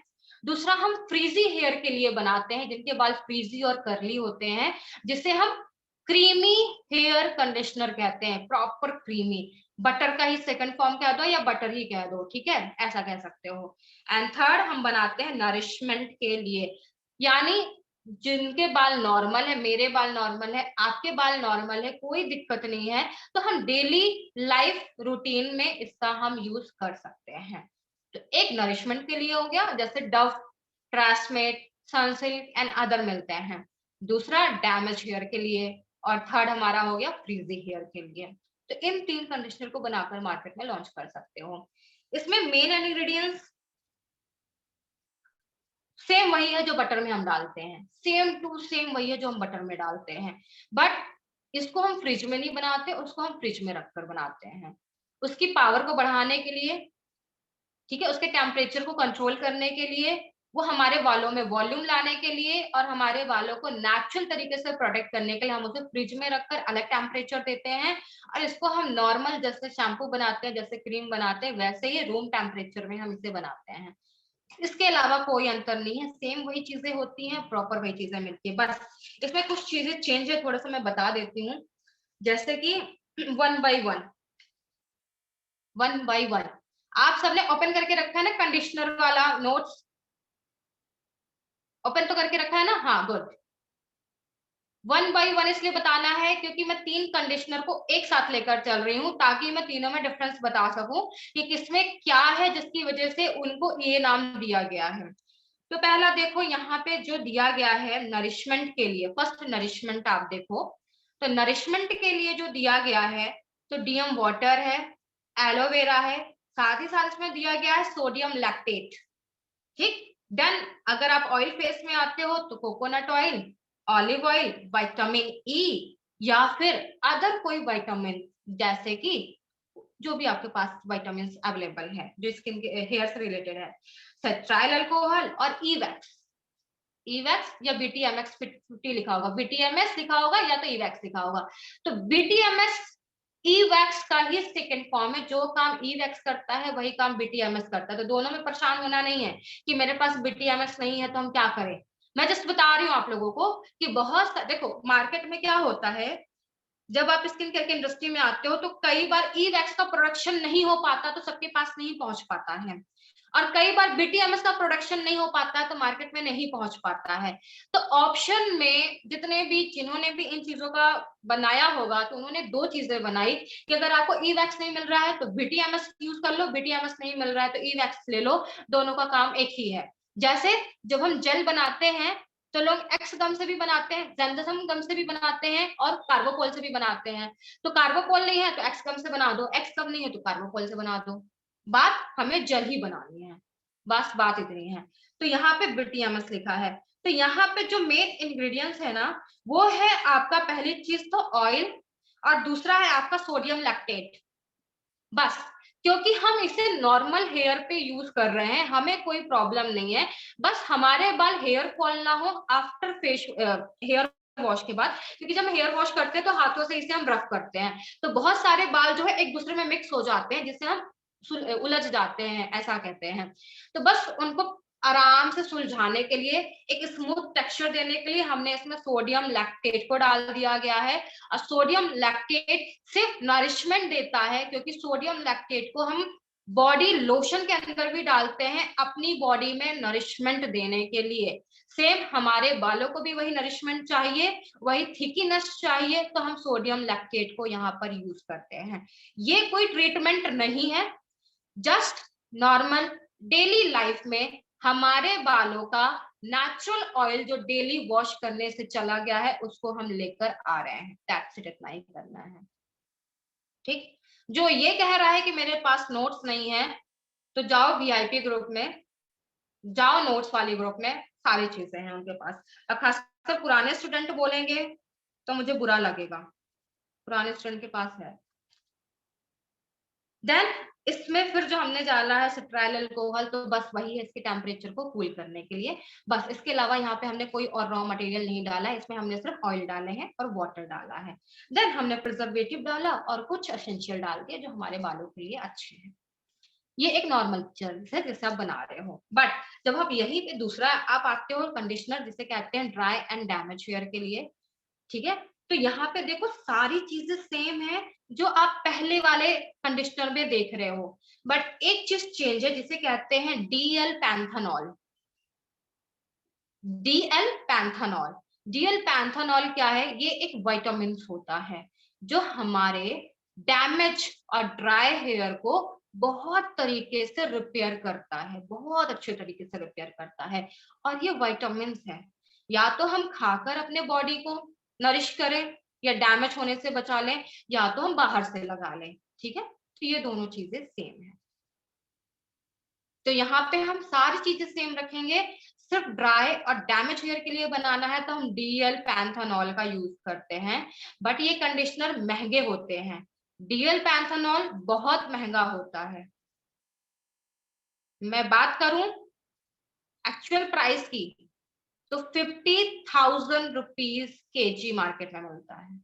दूसरा हम फ्रीजी हेयर के लिए बनाते हैं, जिनके बाल फ्रीजी और कर्ली होते हैं, जिसे हम क्रीमी हेयर कंडीशनर कहते हैं, प्रॉपर क्रीमी। बटर का ही सेकंड फॉर्म कह दो या बटर ही कह दो, ठीक है, ऐसा कह सकते हो। एंड थर्ड हम बनाते हैं नरिशमेंट के लिए, यानी जिनके बाल नॉर्मल है, मेरे बाल नॉर्मल है, आपके बाल नॉर्मल है, कोई दिक्कत नहीं है, तो हम डेली लाइफ रूटीन में इसका हम यूज कर सकते हैं। तो एक नरिशमेंट के लिए हो गया, जैसे डव, ट्रांसमेट, सनसिल्क एंड अदर मिलते हैं। दूसरा डैमेज हेयर के लिए, और थर्ड हमारा हो गया फ्रीजी हेयर के लिए। तो इन 3 कंडीशनर को बनाकर मार्केट में लॉन्च कर सकते हो। इसमें मेन इंग्रेडिएंट्स सेम वही है जो बटर में हम डालते हैं, सेम टू सेम वही है जो हम बटर में डालते हैं, बट इसको हम फ्रिज में नहीं बनाते, उसको हम फ्रिज में रखकर बनाते हैं। उसकी पावर को बढ़ाने के लिए, ठीक है, उसके टेम्परेचर को कंट्रोल करने के लिए, वो हमारे बालों में वॉल्यूम लाने के लिए, और हमारे बालों को नेचुरल तरीके से प्रोटेक्ट करने के लिए हम उसे फ्रिज में रखकर अलग टेम्परेचर देते हैं। और इसको हम नॉर्मल जैसे शैम्पू बनाते हैं, जैसे क्रीम बनाते हैं, वैसे ही रूम टेम्परेचर में हम इसे बनाते हैं। इसके अलावा कोई अंतर नहीं है, सेम वही चीजें होती हैं, प्रॉपर वही चीजें मिलती है। बस इसमें कुछ चीजें चेंज है, थोड़ा सा मैं बता देती हूँ। जैसे कि one by one, one by one, आप सबने ओपन करके रखा है ना कंडीशनर वाला नोट्स? ओपन तो करके रखा है ना? हाँ, गुड। वन बाई वन इसलिए बताना है क्योंकि मैं 3 कंडीशनर को एक साथ लेकर चल रही हूँ, ताकि मैं तीनों में डिफरेंस बता सकूं कि किसमें क्या है जिसकी वजह से उनको ये नाम दिया गया है। तो पहला देखो, यहाँ पे जो दिया गया है नरिशमेंट के लिए, फर्स्ट नरिशमेंट आप देखो, तो नरिशमेंट के लिए जो दिया गया है, तो डीएम वाटर है, एलोवेरा है, साथ ही साथ इसमें दिया गया है सोडियम लैक्टेट। ठीक, देन अगर आप ऑयल फेस में आते हो तो coconut oil, olive oil, vitamin E, या फिर अदर कोई विटामिन, जैसे कि जो भी आपके पास विटामिन अवेलेबल है जो स्किन के हेयर से रिलेटेड है, सेट्राइल अल्कोहल और ईवैक्स। ईवैक्स या बीटीएमएक्स 50 लिखा होगा, बीटीएमएस लिखा होगा या तो ईवैक्स लिखा होगा। तो बीटीएमएस ईवैक्स का ही सेकेंड फॉर्म है। जो काम ईवैक्स करता है वही काम बीटीएमएस करता है। तो दोनों में परेशान होना नहीं है कि मेरे पास बीटीएमएस नहीं है तो हम क्या करें। मैं जस्ट बता रही हूँ आप लोगों को कि बहुत देखो मार्केट में क्या होता है, जब आप स्किन केयर की इंडस्ट्री में आते हो तो कई बार ई वैक्स का प्रोडक्शन नहीं हो पाता तो सबके पास नहीं पहुंच पाता है, और कई बार बीटीएमएस का प्रोडक्शन नहीं हो पाता तो मार्केट में नहीं पहुंच पाता है। तो ऑप्शन में जितने भी जिन्होंने भी इन चीजों का बनाया होगा तो उन्होंने दो चीजें बनाई कि अगर आपको ई वैक्स नहीं मिल रहा है तो बीटीएमएस यूज कर लो, बीटीएमएस नहीं मिल रहा है तो ई वैक्स ले लो, दोनों का काम एक ही है। जैसे जब हम जेल बनाते हैं तो लोग एक्स गम से भी बनाते हैं, जेंडसम गम से भी बनाते हैं और कार्बोपोल से भी बनाते हैं। तो कार्बोपोल नहीं है तो एक्स गम से बना दो, एक्स गम नहीं है तो कार्बोपोल से बना दो, बात हमें जेल ही बनानी है, बस बात इतनी है। तो यहाँ पे बीटीएमएस लिखा है। तो यहाँ पे जो मेन इंग्रेडिएंट्स है ना वो है आपका पहली चीज तो ऑयल और दूसरा है आपका सोडियम लैक्टेट। बस क्योंकि हम इसे नॉर्मल हेयर पे यूज कर रहे हैं हमें कोई प्रॉब्लम नहीं है, बस हमारे बाल हेयर फॉल ना हो आफ्टर फेस हेयर वॉश के बाद, क्योंकि जब हम हेयर वॉश करते हैं तो हाथों से इसे हम रफ करते हैं तो बहुत सारे बाल जो है एक दूसरे में मिक्स हो जाते हैं जिससे हम उलझ जाते हैं ऐसा कहते हैं। तो बस उनको आराम से सुलझाने के लिए एक स्मूथ टेक्सचर देने के लिए हमने इसमें सोडियम लैक्टेट को डाल दिया गया है। और सोडियम लैक्टेट सिर्फ नरिशमेंट देता है क्योंकि सोडियम लैक्टेट को हम बॉडी लोशन के अंदर भी डालते हैं अपनी बॉडी में नरिशमेंट देने के लिए। सेम हमारे बालों को भी वही नरिशमेंट चाहिए, वही थिकीनेस चाहिए, तो हम सोडियम लैक्टेट को यहाँ पर यूज करते हैं। ये कोई ट्रीटमेंट नहीं है, जस्ट नॉर्मल डेली लाइफ में हमारे बालों का नेचुरल ऑयल जो डेली वॉश करने से चला गया है उसको हम लेकर आ रहे हैं, दैट्स इट, इतना ही करना है। ठीक, जो ये कह रहा है कि मेरे पास नोट्स नहीं है तो जाओ वीआईपी ग्रुप में, जाओ नोट्स वाली ग्रुप में, सारी चीजें हैं उनके पास। और खासकर पुराने स्टूडेंट बोलेंगे तो मुझे बुरा लगेगा, पुराने स्टूडेंट के पास है। देन इसमें फिर जो हमने डाला है सेट्राइल अल्कोहल तो बस वही है इसके टेम्परेचर को कूल करने के लिए, बस इसके अलावा यहाँ पे हमने कोई और रॉ मटेरियल नहीं डाला है, इसमें हमने सिर्फ ऑयल डाले हैं और वाटर डाला है। देन हमने प्रिजर्वेटिव डाला और कुछ एसेंशियल डाल दिए जो हमारे बालों के लिए अच्छे हैं। ये एक नॉर्मल चीज है जिसे आप बना रहे हो। बट जब आप यही पे दूसरा आप आते हो कंडीशनर जिसे कहते हैं ड्राई एंड डैमेज हेयर के लिए, ठीक है, तो यहाँ पे देखो सारी चीजें सेम है जो आप पहले वाले कंडीशनर में देख रहे हो, बट एक चीज चेंज है जिसे कहते हैं DL panthenol. DL panthenol, DL panthenol क्या है, ये एक विटामिन होता है जो हमारे डैमेज और ड्राई हेयर को बहुत तरीके से रिपेयर करता है, बहुत अच्छे तरीके से रिपेयर करता है। और ये विटामिन है, या तो हम खाकर अपने बॉडी को नरिश करें या डैमेज होने से बचा लें, या तो हम बाहर से लगा लें, ठीक है, तो ये दोनों चीजें सेम है। तो यहाँ पे हम सारी चीजें सेम रखेंगे, सिर्फ ड्राई और डैमेज हेयर के लिए बनाना है तो हम डीएल पैंथेनॉल का यूज करते हैं। बट ये कंडीशनर महंगे होते हैं, डीएल पैंथेनॉल बहुत महंगा होता है। मैं बात करूं एक्चुअल प्राइस की तो 50,000 रुपीज केजी मार्केट में मिलता है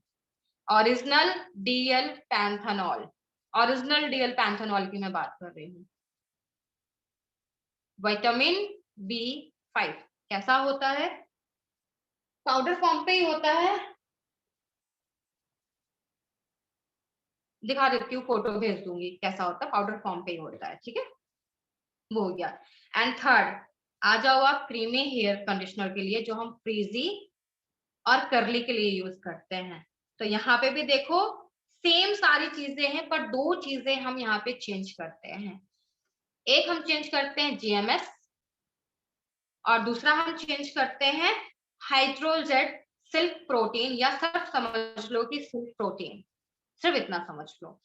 original DL panthenol. Original DL panthenol की मैं बात कर रही हूँ। विटामिन B5 कैसा होता है, पाउडर फॉर्म पे ही होता है, दिखा देती हूँ, फोटो भेज दूंगी कैसा होता है, पाउडर फॉर्म पे ही होता है, ठीक है, वो हो गया। एंड थर्ड आ जाओ आप क्रीमी हेयर कंडीशनर के लिए जो हम फ्रीजी और कर्ली के लिए यूज करते हैं। तो यहाँ पे भी देखो सेम सारी चीजें हैं पर दो चीजें हम यहाँ पे चेंज करते हैं, एक हम चेंज करते हैं जीएमएस और दूसरा हम चेंज करते हैं हाइड्रोजेट सिल्क प्रोटीन, या सिर्फ समझ लो कि सिल्क प्रोटीन, सिर्फ इतना समझ लो।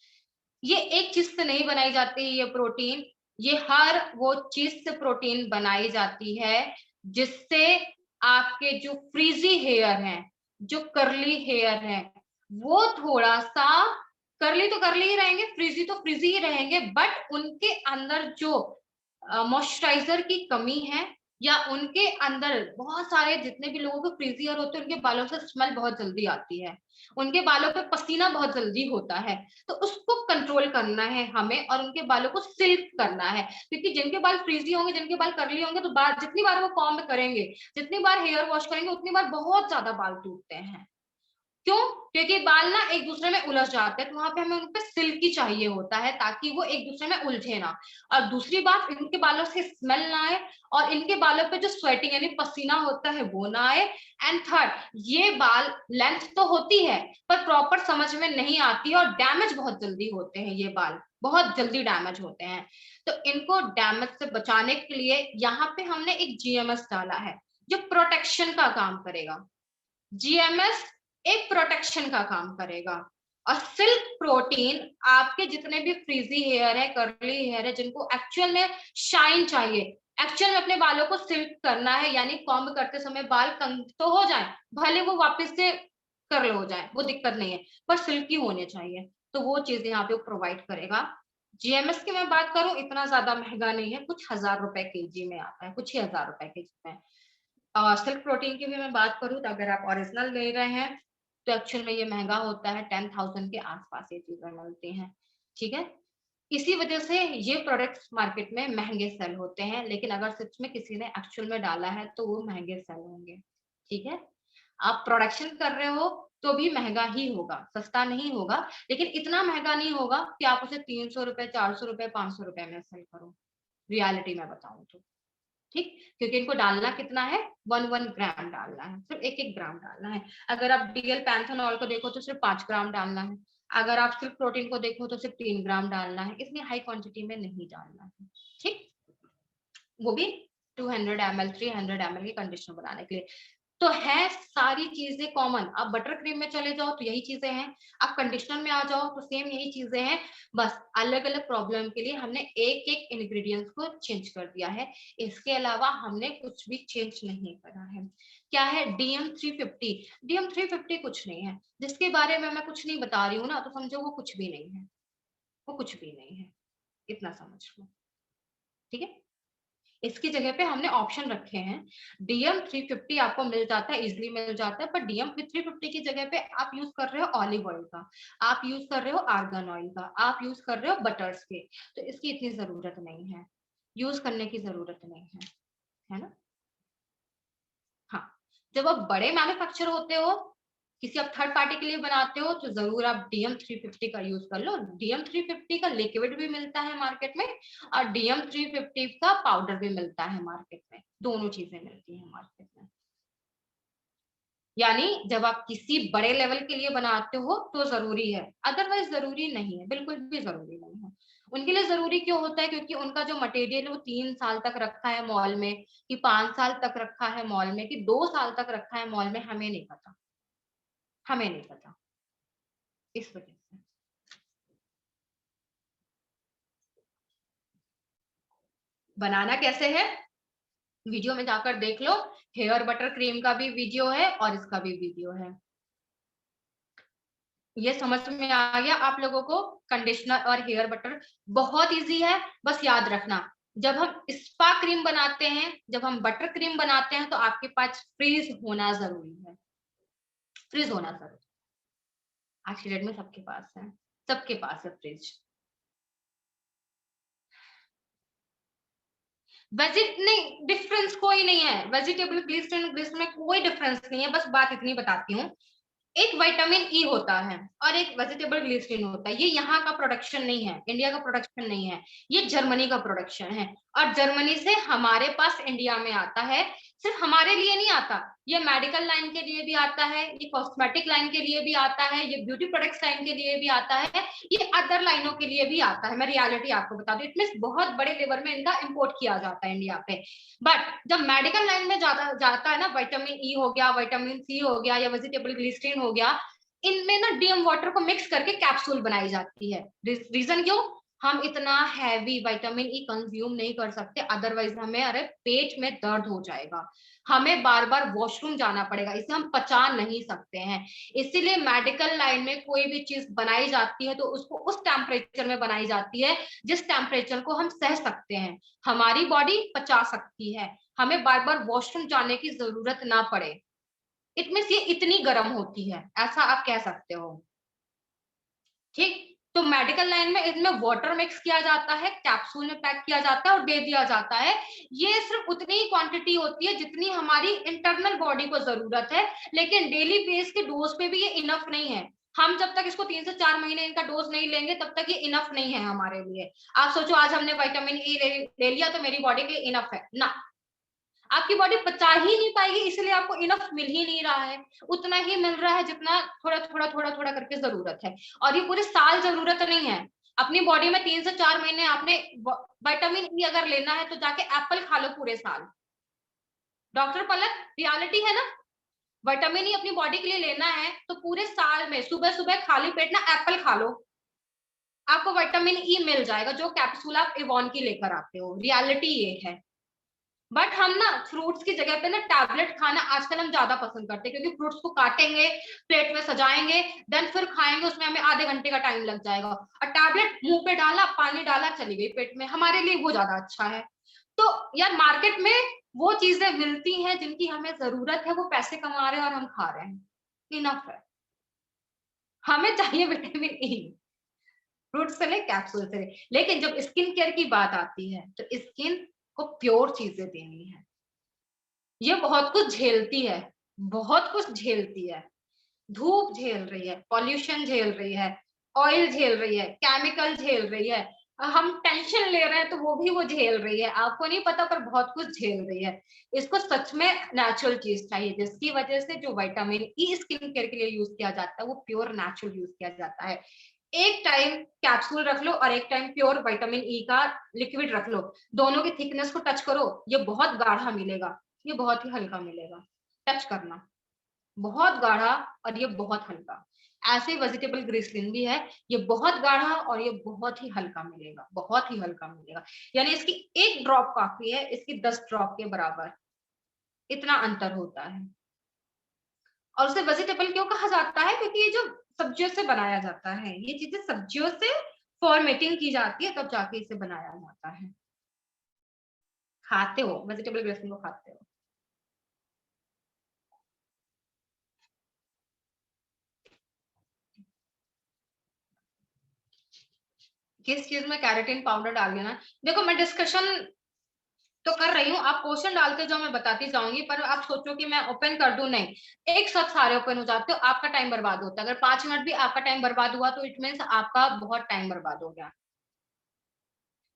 ये एक चीज से नहीं बनाई जाती ये प्रोटीन, ये हर वो चीज से प्रोटीन बनाई जाती है जिससे आपके जो फ्रीजी हेयर हैं, जो कर्ली हेयर हैं, वो थोड़ा सा करली तो करली ही रहेंगे, फ्रीजी तो फ्रीजी ही रहेंगे, बट उनके अंदर जो मॉइस्चराइजर की कमी है, या उनके अंदर बहुत सारे जितने भी लोगों को फ्रीजी हेयर होते हैं उनके बालों से स्मेल बहुत जल्दी आती है, उनके बालों पे पसीना बहुत जल्दी होता है, तो उसको कंट्रोल करना है हमें और उनके बालों को सिल्क करना है। क्योंकि जिनके बाल फ्रीजी होंगे, जिनके बाल करली होंगे, तो बाल जितनी बार वो कॉम्ब करेंगे, जितनी बार हेयर वॉश करेंगे, उतनी बार बहुत ज्यादा बाल टूटते हैं। क्यों? क्योंकि बाल ना एक दूसरे में उलझ जाते हैं, तो वहां पे हमें उनपे सिल्की चाहिए होता है ताकि वो एक दूसरे में उलझे ना। और दूसरी बात, इनके बालों से स्मेल ना आए, और इनके बालों पे जो स्वेटिंग यानी पसीना होता है वो ना आए। एंड थर्ड, ये बाल लेंथ तो होती है पर प्रॉपर समझ में नहीं आती और डैमेज बहुत जल्दी होते हैं, ये बाल बहुत जल्दी डैमेज होते हैं। तो इनको डैमेज से बचाने के लिए यहाँ पे हमने एक जीएमएस डाला है जो प्रोटेक्शन का काम करेगा। जीएमएस एक प्रोटेक्शन का काम करेगा। और सिल्क प्रोटीन आपके जितने भी फ्रीजी हेयर है, कर्ली हेयर है, जिनको एक्चुअल में शाइन चाहिए, एक्चुअल में अपने बालों को सिल्क करना है, यानी कॉम्ब करते समय बाल कंघ तो हो जाए, भले वो वापस से कर्ल हो जाए, वो दिक्कत नहीं है, पर सिल्की होने चाहिए, तो वो चीज यहाँ पे प्रोवाइड करेगा। जीएमएस की मैं बात करूं, इतना ज्यादा महंगा नहीं है, कुछ हजार रुपए केजी में आता है, कुछ ही हजार रुपए केजी में। सिल्क प्रोटीन की भी मैं बात करूं तो अगर आप ओरिजिनल ले रहे हैं तो एक्चुअल में ये महंगा होता है, 10,000 के आसपास ये चीजें मिलती हैं। ठीक है, इसी वजह से ये प्रोडक्ट्स मार्केट में महंगे सेल होते हैं, लेकिन अगर सच में किसी ने एक्चुअल में डाला है तो वो महंगे सेल होंगे। ठीक है, आप प्रोडक्शन कर रहे हो तो भी महंगा ही होगा, सस्ता नहीं होगा, लेकिन इतना महंगा नहीं होगा कि आप उसे 300 रुपए, 400 रुपए, 500 रुपए में सेल करो, रियलिटी में बताऊं तो। ठीक, क्योंकि इनको डालना कितना है, 1 ग्राम डालना है, सिर्फ 1 ग्राम डालना है। अगर आप डीएल पैंथेनॉल को देखो तो सिर्फ 5 ग्राम डालना है, अगर आप सिर्फ प्रोटीन को देखो तो सिर्फ 3 ग्राम डालना है, इतनी हाई क्वांटिटी में नहीं डालना है। ठीक, वो भी 200 ml 300 ml की कंडीशनर बनाने के लिए। तो है सारी चीजें कॉमन। आप बटर क्रीम में चले जाओ तो यही चीजें हैं, आप कंडीशनर में आ जाओ तो सेम यही चीजें हैं, बस अलग अलग प्रॉब्लम के लिए हमने एक एक इंग्रेडिएंट्स को चेंज कर दिया है, इसके अलावा हमने कुछ भी चेंज नहीं करा है। क्या है DM350? DM350 कुछ नहीं है, जिसके बारे में मैं कुछ नहीं बता रही हूँ ना, तो समझो वो कुछ भी नहीं है, वो कुछ भी नहीं है, इतना समझ लो। ठीक है, इसकी जगह पे हमने ऑप्शन रखे हैं। DM350 आपको मिल जाता है, इजिली मिल जाता है, पर DM350 की जगह पे आप यूज कर रहे हो ऑलिव ऑयल का, आप यूज कर रहे हो आर्गन ऑयल का, आप यूज कर रहे हो बटर्स के, तो इसकी इतनी जरूरत नहीं है, यूज करने की जरूरत नहीं है ना। हाँ, जब आप बड़े मैन्युफैक्चर होते हो, किसी आप थर्ड पार्टी के लिए बनाते हो, तो जरूर आप DM350 का यूज कर लो। DM350 का लिक्विड भी मिलता है मार्केट में और DM350 का पाउडर भी मिलता है मार्केट में, दोनों चीजें मिलती हैं मार्केट में। यानी जब आप किसी बड़े लेवल के लिए बनाते हो तो जरूरी है, अदरवाइज जरूरी नहीं है, बिल्कुल भी जरूरी नहीं है। उनके लिए जरूरी क्यों होता है? क्योंकि उनका जो मटेरियल है वो 3 साल तक रखा है मॉल में, कि 5 साल तक रखा है मॉल में, कि 2 साल तक रखा है मॉल में, हमें नहीं पता, हमें नहीं पता, इस वजह से। बनाना कैसे है, वीडियो में जाकर देख लो, हेयर बटर क्रीम का भी वीडियो है और इसका भी वीडियो है। ये समझ में आ गया आप लोगों को? कंडीशनर और हेयर बटर बहुत इजी है, बस याद रखना, जब हम स्पा क्रीम बनाते हैं, जब हम बटर क्रीम बनाते हैं, तो आपके पास फ्रीज होना जरूरी है, फ्रीज होना जरूरी। आज की डेट में सबके पास है, सबके पास है फ्रिज। नहीं, डिफरेंस कोई नहीं है, वेजिटेबल ग्लिसरीन ग्लिसरीन में कोई डिफरेंस नहीं है, बस बात इतनी बताती हूँ, एक विटामिन ई होता है और एक वेजिटेबल ग्लिसरीन होता है, ये यहाँ का प्रोडक्शन नहीं है, इंडिया का प्रोडक्शन नहीं है, ये जर्मनी का प्रोडक्शन है, और जर्मनी से हमारे पास इंडिया में आता है। सिर्फ हमारे लिए नहीं आता, ये मेडिकल लाइन के लिए भी आता है, ये कॉस्मेटिक लाइन के लिए भी आता है, ये ब्यूटी प्रोडक्ट्स लाइन के लिए भी आता है, ये अदर लाइनों के लिए भी आता है। मैं रियलिटी आपको बता दूं, इट बहुत बड़े लेवल में इनका इम्पोर्ट किया जाता है इंडिया पे। बट जब मेडिकल लाइन में जाता है ना, विटामिन ई हो गया, विटामिन सी हो गया, या वेजिटेबल ग्लिसरीन हो गया, इनमें ना डीएम वाटर को मिक्स करके कैप्सूल बनाई जाती है। रीजन क्यों? हम इतना हैवी विटामिन ई कंज्यूम नहीं कर सकते, अदरवाइज हमें अरे पेट में दर्द हो जाएगा, हमें बार बार वॉशरूम जाना पड़ेगा, इसे हम पचा नहीं सकते हैं। इसीलिए मेडिकल लाइन में कोई भी चीज बनाई जाती है तो उसको उस टेम्परेचर में बनाई जाती है जिस टेम्परेचर को हम सह सकते हैं, हमारी बॉडी पचा सकती है, हमें बार बार वॉशरूम जाने की जरूरत ना पड़े। इट मीन्स ये इतनी गर्म होती है, ऐसा आप कह सकते हो। ठीक, तो मेडिकल लाइन में इसमें वाटर मिक्स किया जाता है, कैप्सूल में पैक किया जाता है और दे दिया जाता है। ये सिर्फ उतनी ही क्वांटिटी होती है जितनी हमारी इंटरनल बॉडी को जरूरत है, लेकिन डेली बेस के डोज पे भी ये इनफ नहीं है। हम जब तक इसको 3 से 4 महीने इनका डोज नहीं लेंगे तब तक ये इनफ नहीं है हमारे लिए। आप सोचो आज हमने विटामिन ई ले लिया तो मेरी बॉडी के लिए इनफ है ना, आपकी बॉडी पचा ही नहीं पाएगी, इसलिए आपको इनफ मिल ही नहीं रहा है, उतना ही मिल रहा है जितना थोड़ा थोड़ा थोड़ा थोड़ा करके जरूरत है। और ये पूरे साल जरूरत नहीं है, अपनी बॉडी में 3 से 4 महीने आपने विटामिन ई अगर लेना है तो जाके एप्पल खा लो पूरे साल। डॉक्टर पलक, रियलिटी है ना, विटामिन ई अपनी बॉडी के लिए लेना है तो पूरे साल में सुबह सुबह खाली पेट ना एप्पल खा लो, आपको विटामिन ई मिल जाएगा, जो कैप्सूल आप इवॉन की लेकर आते हो, रियलिटी ये है। बट हम ना फ्रूट्स की जगह पे ना टैबलेट खाना आजकल हम ज्यादा पसंद करते हैं, क्योंकि फ्रूट्स को काटेंगे, प्लेट में सजाएंगे, देन फिर खाएंगे, उसमें हमें आधे घंटे का टाइम लग जाएगा, और टैबलेट मुंह पे डाला, पानी डाला, चली गई पेट में, हमारे लिए वो ज्यादा अच्छा है। तो यार मार्केट में वो चीजें मिलती हैं जिनकी हमें जरूरत है, वो पैसे कमा रहे हैं और हम खा रहे हैं, इनफ है। हमें चाहिए विटामिन ई, फ्रूट से ले कैप्सूल से ले। लेकिन जब स्किन केयर की बात आती है तो स्किन को प्योर चीजें देनी है, ये बहुत कुछ झेलती है, बहुत कुछ झेलती है, धूप झेल रही है, पॉल्यूशन झेल रही है, ऑयल झेल रही है, केमिकल झेल रही है, हम टेंशन ले रहे हैं तो वो भी वो झेल रही है, आपको नहीं पता पर बहुत कुछ झेल रही है। इसको सच में नेचुरल चीज चाहिए, जिसकी वजह से जो विटामिन ई स्किन केयर के लिए यूज किया जाता है वो प्योर नेचुरल यूज किया जाता है। एक टाइम कैप्सूल रख लो और एक टाइम प्योर विटामिन ई का लिक्विड रख लो, दोनों की थिकनेस को टच करो, ये बहुत गाढ़ा मिलेगा, ये बहुत ही हल्का मिलेगा, टच करना, बहुत गाढ़ा और ये बहुत हल्का। ऐसे वेजिटेबल ग्लिसरीन भी है, ये बहुत गाढ़ा और ये बहुत ही हल्का मिलेगा, बहुत ही हल्का मिलेगा, यानी इसकी एक ड्रॉप काफी है, इसकी 10 ड्रॉप के बराबर, इतना अंतर होता है। और उसे वेजिटेबल क्यों कहा जाता है, क्योंकि ये जो सब्जियों से बनाया जाता है, ये चीजें सब्जियों से फॉर्मेटिंग की जाती है, तब जाके इसे बनाया जाता है। खाते हो वेजिटेबल ग्लिसरीन को, खाते हो? किस चीज में कैरेटीन पाउडर डाल देना, देखो मैं डिस्कशन तो कर रही हूँ, आप क्वेश्चन डालते जाओ, मैं बताती जाऊंगी, पर आप सोचो कि मैं ओपन कर दूं, नहीं, एक साथ सारे ओपन हो जाते हो, आपका टाइम बर्बाद होता है, अगर 5 मिनट भी आपका टाइम बर्बाद हुआ तो इट मीन्स आपका बहुत टाइम बर्बाद हो गया।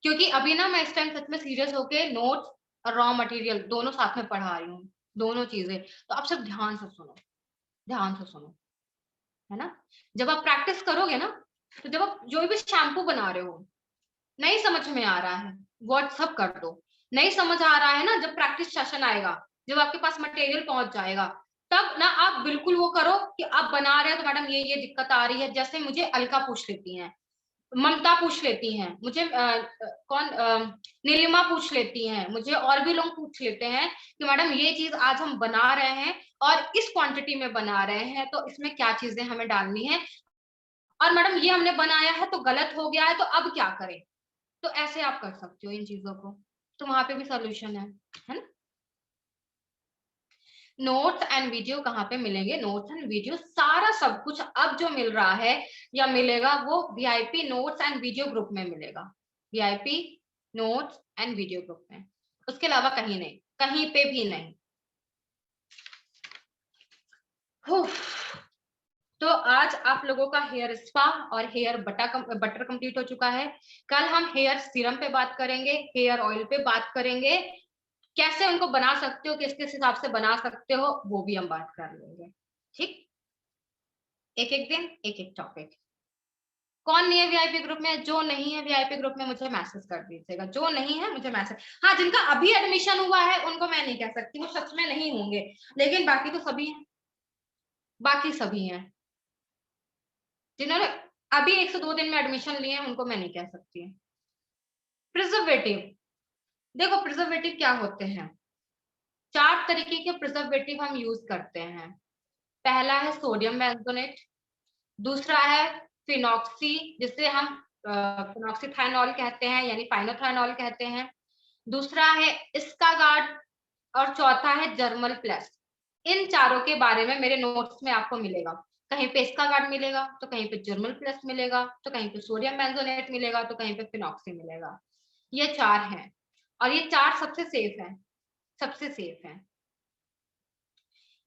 क्योंकि अभी ना मैं इस टाइम सच में सीरियस होके नोट्स और रॉ मटेरियल दोनों साथ में पढ़ा रही हूँ, दोनों चीजें, तो आप सब ध्यान से सुनो, ध्यान से सुनो, है ना। जब आप प्रैक्टिस करोगे ना, तो जब आप जो भी शैम्पू बना रहे हो, नहीं समझ में आ रहा है, व्हाट्सअप कर दो, नहीं समझ आ रहा है ना, जब प्रैक्टिस सेशन आएगा, जब आपके पास मटेरियल पहुंच जाएगा, तब ना आप बिल्कुल वो करो कि आप बना रहे हो तो मैडम ये दिक्कत आ रही है, जैसे मुझे अलका पूछ लेती हैं, ममता पूछ लेती हैं मुझे, कौन नीलिमा पूछ लेती हैं मुझे, और भी लोग पूछ लेते हैं कि मैडम ये चीज आज हम बना रहे हैं और इस क्वांटिटी में बना रहे हैं, तो इसमें क्या चीजें हमें डालनी है, और मैडम ये हमने बनाया है तो गलत हो गया है तो अब क्या करें। तो ऐसे आप कर सकते हो इन चीजों को, तो वहां पे भी सॉल्यूशन है ना। नोट्स एंड वीडियो कहाँ पे मिलेंगे, नोट्स एंड वीडियो सारा सब कुछ अब जो मिल रहा है या मिलेगा वो VIP notes and video group में मिलेगा, VIP notes and video group में, उसके अलावा कहीं नहीं, कहीं पे भी नहीं। तो आज आप लोगों का हेयर स्पा और हेयर बटर कंप्लीट हो चुका है। कल हम हेयर सीरम पे बात करेंगे, हेयर ऑयल पे बात करेंगे, कैसे उनको बना सकते हो, किस किस हिसाब से बना सकते हो, वो भी हम बात कर लेंगे। ठीक, एक एक दिन एक एक टॉपिक। कौन नहीं है वीआईपी ग्रुप में, जो नहीं है वीआईपी ग्रुप में मुझे मैसेज कर दीजिएगा, जो नहीं है मुझे मैसेज, हाँ जिनका अभी एडमिशन हुआ है उनको मैं नहीं कह सकती, वो सच में नहीं होंगे, लेकिन बाकी तो सभी हैं, बाकी सभी हैं जिन्होंने अभी 1 से 2 दिन में एडमिशन लिए हैं उनको मैं नहीं कह सकती। प्रिजर्वेटिव, देखो प्रिजर्वेटिव क्या होते हैं, 4 तरीके के प्रिजर्वेटिव हम यूज करते हैं। पहला है सोडियम बेंजोनेट, दूसरा है फिनॉक्सी जिसे हम फिनॉक्सीथाइनॉल कहते हैं यानी पाइनोथाइनॉल कहते हैं, दूसरा है इसकागार्ड और चौथा है जर्मल प्लस। इन चारों के बारे में मेरे नोट्स में आपको मिलेगा, कहीं पे इसकागार्ड मिलेगा तो कहीं पे जर्मल प्लस मिलेगा तो कहीं पे सोडियम बेंजोनेट मिलेगा तो कहीं पे फिनॉक्सी मिलेगा। ये 4 हैं और ये 4 सबसे सेफ है, सबसे सेफ है।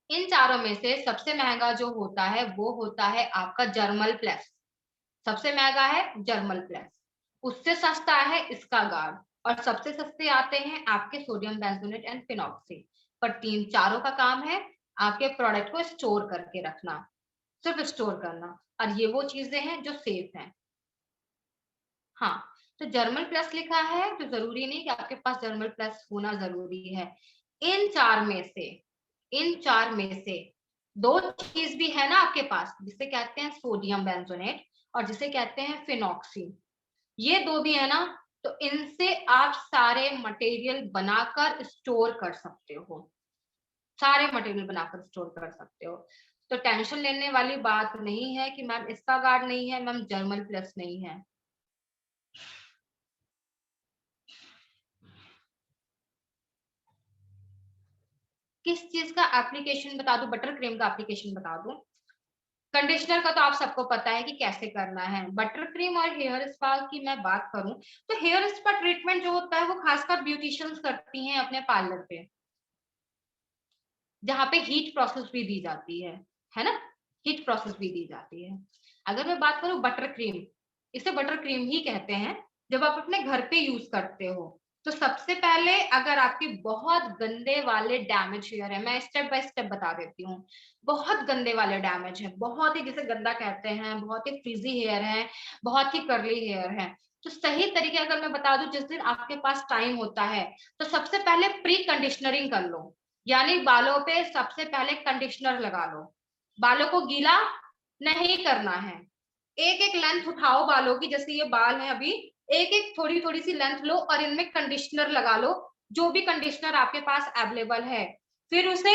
इन चारों में से सबसे महंगा जो होता है वो होता है आपका जर्मल प्लस, सबसे महंगा है जर्मल प्लस, उससे सस्ता है इसका गार्ड और सबसे सस्ते आते हैं आपके सोडियम बेंजोनेट एंड फिनॉक्सी। पर तीन चारों का काम है आपके प्रोडक्ट को स्टोर करके रखना, सिर्फ स्टोर करना, और ये वो चीजें हैं जो सेफ हैं। हाँ, तो जर्मल प्लस लिखा है तो जरूरी नहीं कि आपके पास जर्मल प्लस होना जरूरी है। इन चार में से, इन चार में से दो चीज भी है ना आपके पास जिसे कहते हैं सोडियम बेंजोनेट और जिसे कहते हैं फिनॉक्सी, ये दो भी है ना, तो इनसे आप सारे मटेरियल बनाकर स्टोर कर सकते हो, सारे मटेरियल बनाकर स्टोर कर सकते हो। तो टेंशन लेने वाली बात नहीं है कि मैम इसका गार्ड नहीं है, मैम जर्मल प्लस नहीं है। किस चीज का एप्लीकेशन बता दूं, बटर क्रीम का एप्लीकेशन बता दूं। कंडीशनर का तो आप सबको पता है कि कैसे करना है। बटर क्रीम और हेयर स्पा की मैं बात करूं तो हेयर स्पा ट्रीटमेंट जो होता है वो खासकर ब्यूटिशियंस करती हैं अपने पार्लर पे, जहाँ पे हीट प्रोसेस भी दी जाती है ना, हीट प्रोसेस भी दी जाती है। अगर मैं बात करूं बटर क्रीम, इसे बटर क्रीम ही कहते हैं, जब आप अपने घर पे यूज करते हो तो सबसे पहले अगर आपकी बहुत गंदे वाले डैमेज हेयर है, मैं स्टेप बाय स्टेप बता देती हूँ, बहुत गंदे वाले डैमेज है, बहुत ही जिसे गंदा कहते हैं, बहुत ही फ्रीजी हेयर है, बहुत ही कर्ली हेयर है, तो सही तरीके अगर मैं बता दूं जिस दिन आपके पास टाइम होता है तो सबसे पहले प्री कंडीशनरिंग कर लो, यानी बालों पे सबसे पहले कंडीशनर लगा लो। बालों को गीला नहीं करना है, एक एक लेंथ उठाओ बालों की, जैसे ये बाल है अभी, एक एक थोड़ी थोड़ी सी लेंथ लो और इनमें कंडीशनर लगा लो, जो भी कंडीशनर आपके पास अवेलेबल है। फिर उसे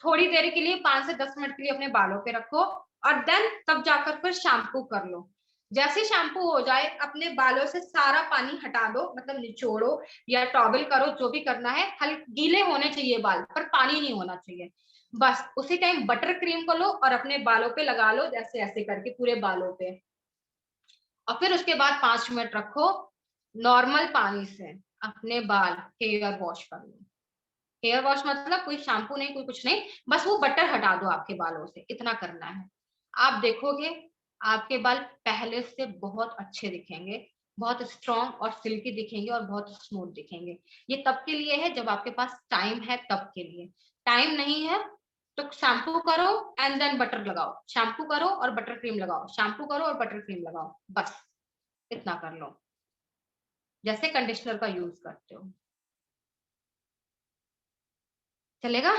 थोड़ी देर के लिए 5 से 10 मिनट के लिए अपने बालों पे रखो और देन तब जाकर फिर शैम्पू कर लो। जैसे शैम्पू हो जाए अपने बालों से सारा पानी हटा दो, मतलब निचोड़ो या टॉवल करो, जो भी करना है, हल्के गीले होने चाहिए बाल पर पानी नहीं होना चाहिए। बस उसी टाइम बटर क्रीम को लो और अपने बालों पे लगा लो, जैसे ऐसे करके पूरे बालों पे, और फिर उसके बाद 5 मिनट रखो, नॉर्मल पानी से अपने बाल हेयर वॉश कर लो। हेयर वॉश मतलब कोई शैम्पू नहीं, कोई कुछ नहीं, बस वो बटर हटा दो आपके बालों से, इतना करना है। आप देखोगे आपके बाल पहले से बहुत अच्छे दिखेंगे, बहुत स्ट्रॉन्ग और सिल्की दिखेंगे और बहुत स्मूथ दिखेंगे। ये तब के लिए है जब आपके पास टाइम है, तब के लिए। टाइम नहीं है तो शैम्पू करो एंड देन बटर लगाओ, शैम्पू करो और बटर क्रीम लगाओ, शैम्पू करो और बटर क्रीम लगाओ, बस इतना कर लो, जैसे कंडीशनर का यूज करते हो। चलेगा?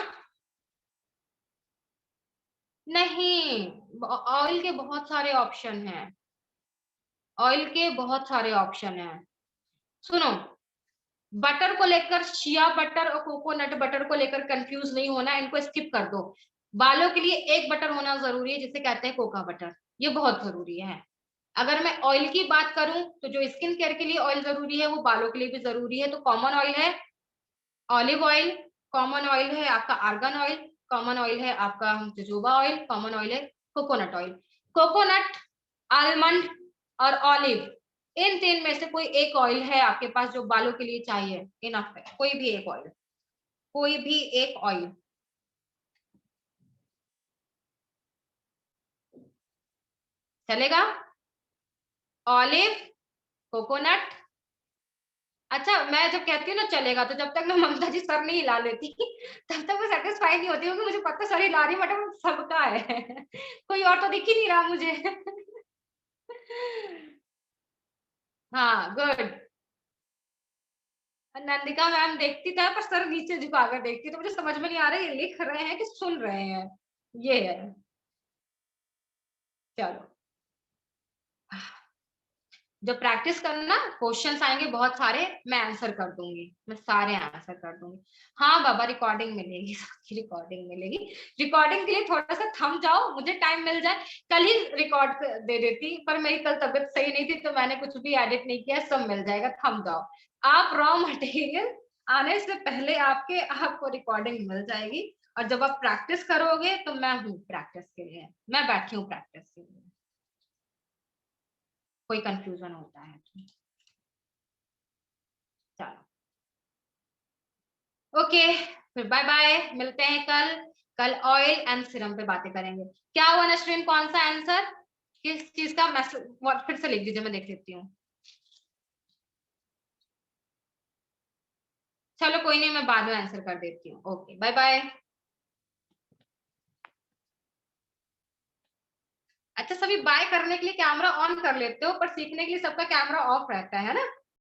नहीं, ऑयल के बहुत सारे ऑप्शन हैं, ऑयल के बहुत सारे ऑप्शन हैं। सुनो, बटर को लेकर, शिया बटर और कोकोनट बटर को लेकर कंफ्यूज नहीं होना, इनको स्किप कर दो। बालों के लिए एक बटर होना जरूरी है जिसे कहते हैं कोका बटर, ये बहुत जरूरी है। अगर मैं ऑयल की बात करूं तो जो स्किन केयर के लिए ऑयल जरूरी है वो बालों के लिए भी जरूरी है। तो कॉमन ऑयल है ऑलिव ऑयल, कॉमन ऑयल है आपका आर्गन ऑयल, कॉमन ऑयल है आपका जोजोबा ऑयल, कॉमन ऑयल है कोकोनट ऑयल। कोकोनट, आलमंड और ऑलिव, इन तीन में से कोई एक ऑयल है आपके पास जो बालों के लिए चाहिए, इनफ है, कोई भी एक ऑयल, कोई भी एक ऑयल चलेगा। Olive, coconut. अच्छा, मैं जब कहती हूँ ना चलेगा, तो जब तक मैं ममता जी सर नहीं हिला लेती तब तक मैं सेटिस्फाई नहीं होती, क्योंकि मुझे पता सर हिला रही, मतलब सबका है कोई और तो दिख ही नहीं रहा मुझे हाँ गुड। नंदिका मैम देखती था पर सर नीचे झुकाकर देखती, तो मुझे समझ में नहीं आ रहा है ये लिख रहे हैं कि सुन रहे हैं, ये है। चलो जब प्रैक्टिस करना, क्वेश्चंस आएंगे बहुत सारे, मैं आंसर कर दूंगी, मैं सारे आंसर कर दूंगी। हाँ बाबा, रिकॉर्डिंग मिलेगी, सबकी रिकॉर्डिंग मिलेगी। रिकॉर्डिंग के लिए थोड़ा सा थम जाओ, मुझे टाइम मिल जाए, कल ही रिकॉर्ड दे देती, पर मेरी कल तबीयत सही नहीं थी तो मैंने कुछ भी एडिट नहीं किया, सब मिल जाएगा, थम जाओ। आप रॉ मटेरियल आने से पहले आपके, आपको रिकॉर्डिंग मिल जाएगी। और जब आप प्रैक्टिस करोगे तो मैं हूँ प्रैक्टिस के लिए, मैं बैठी हूँ प्रैक्टिस के लिए, कोई कंफ्यूजन होता है तो। चलो, ओके, फिर बाय बाय, मिलते हैं कल। कल ऑयल एंड सीरम पे बातें करेंगे। क्या हुआ नस्रीन, कौन सा आंसर, किस चीज का मैसेज, फिर से लिख दीजिए, मैं देख लेती हूँ। चलो कोई नहीं, मैं बाद में आंसर कर देती हूँ। Okay, bye bye. अच्छा, सभी बाय करने के लिए कैमरा ऑन कर लेते हो, पर सीखने के लिए सबका कैमरा ऑफ रहता है ना।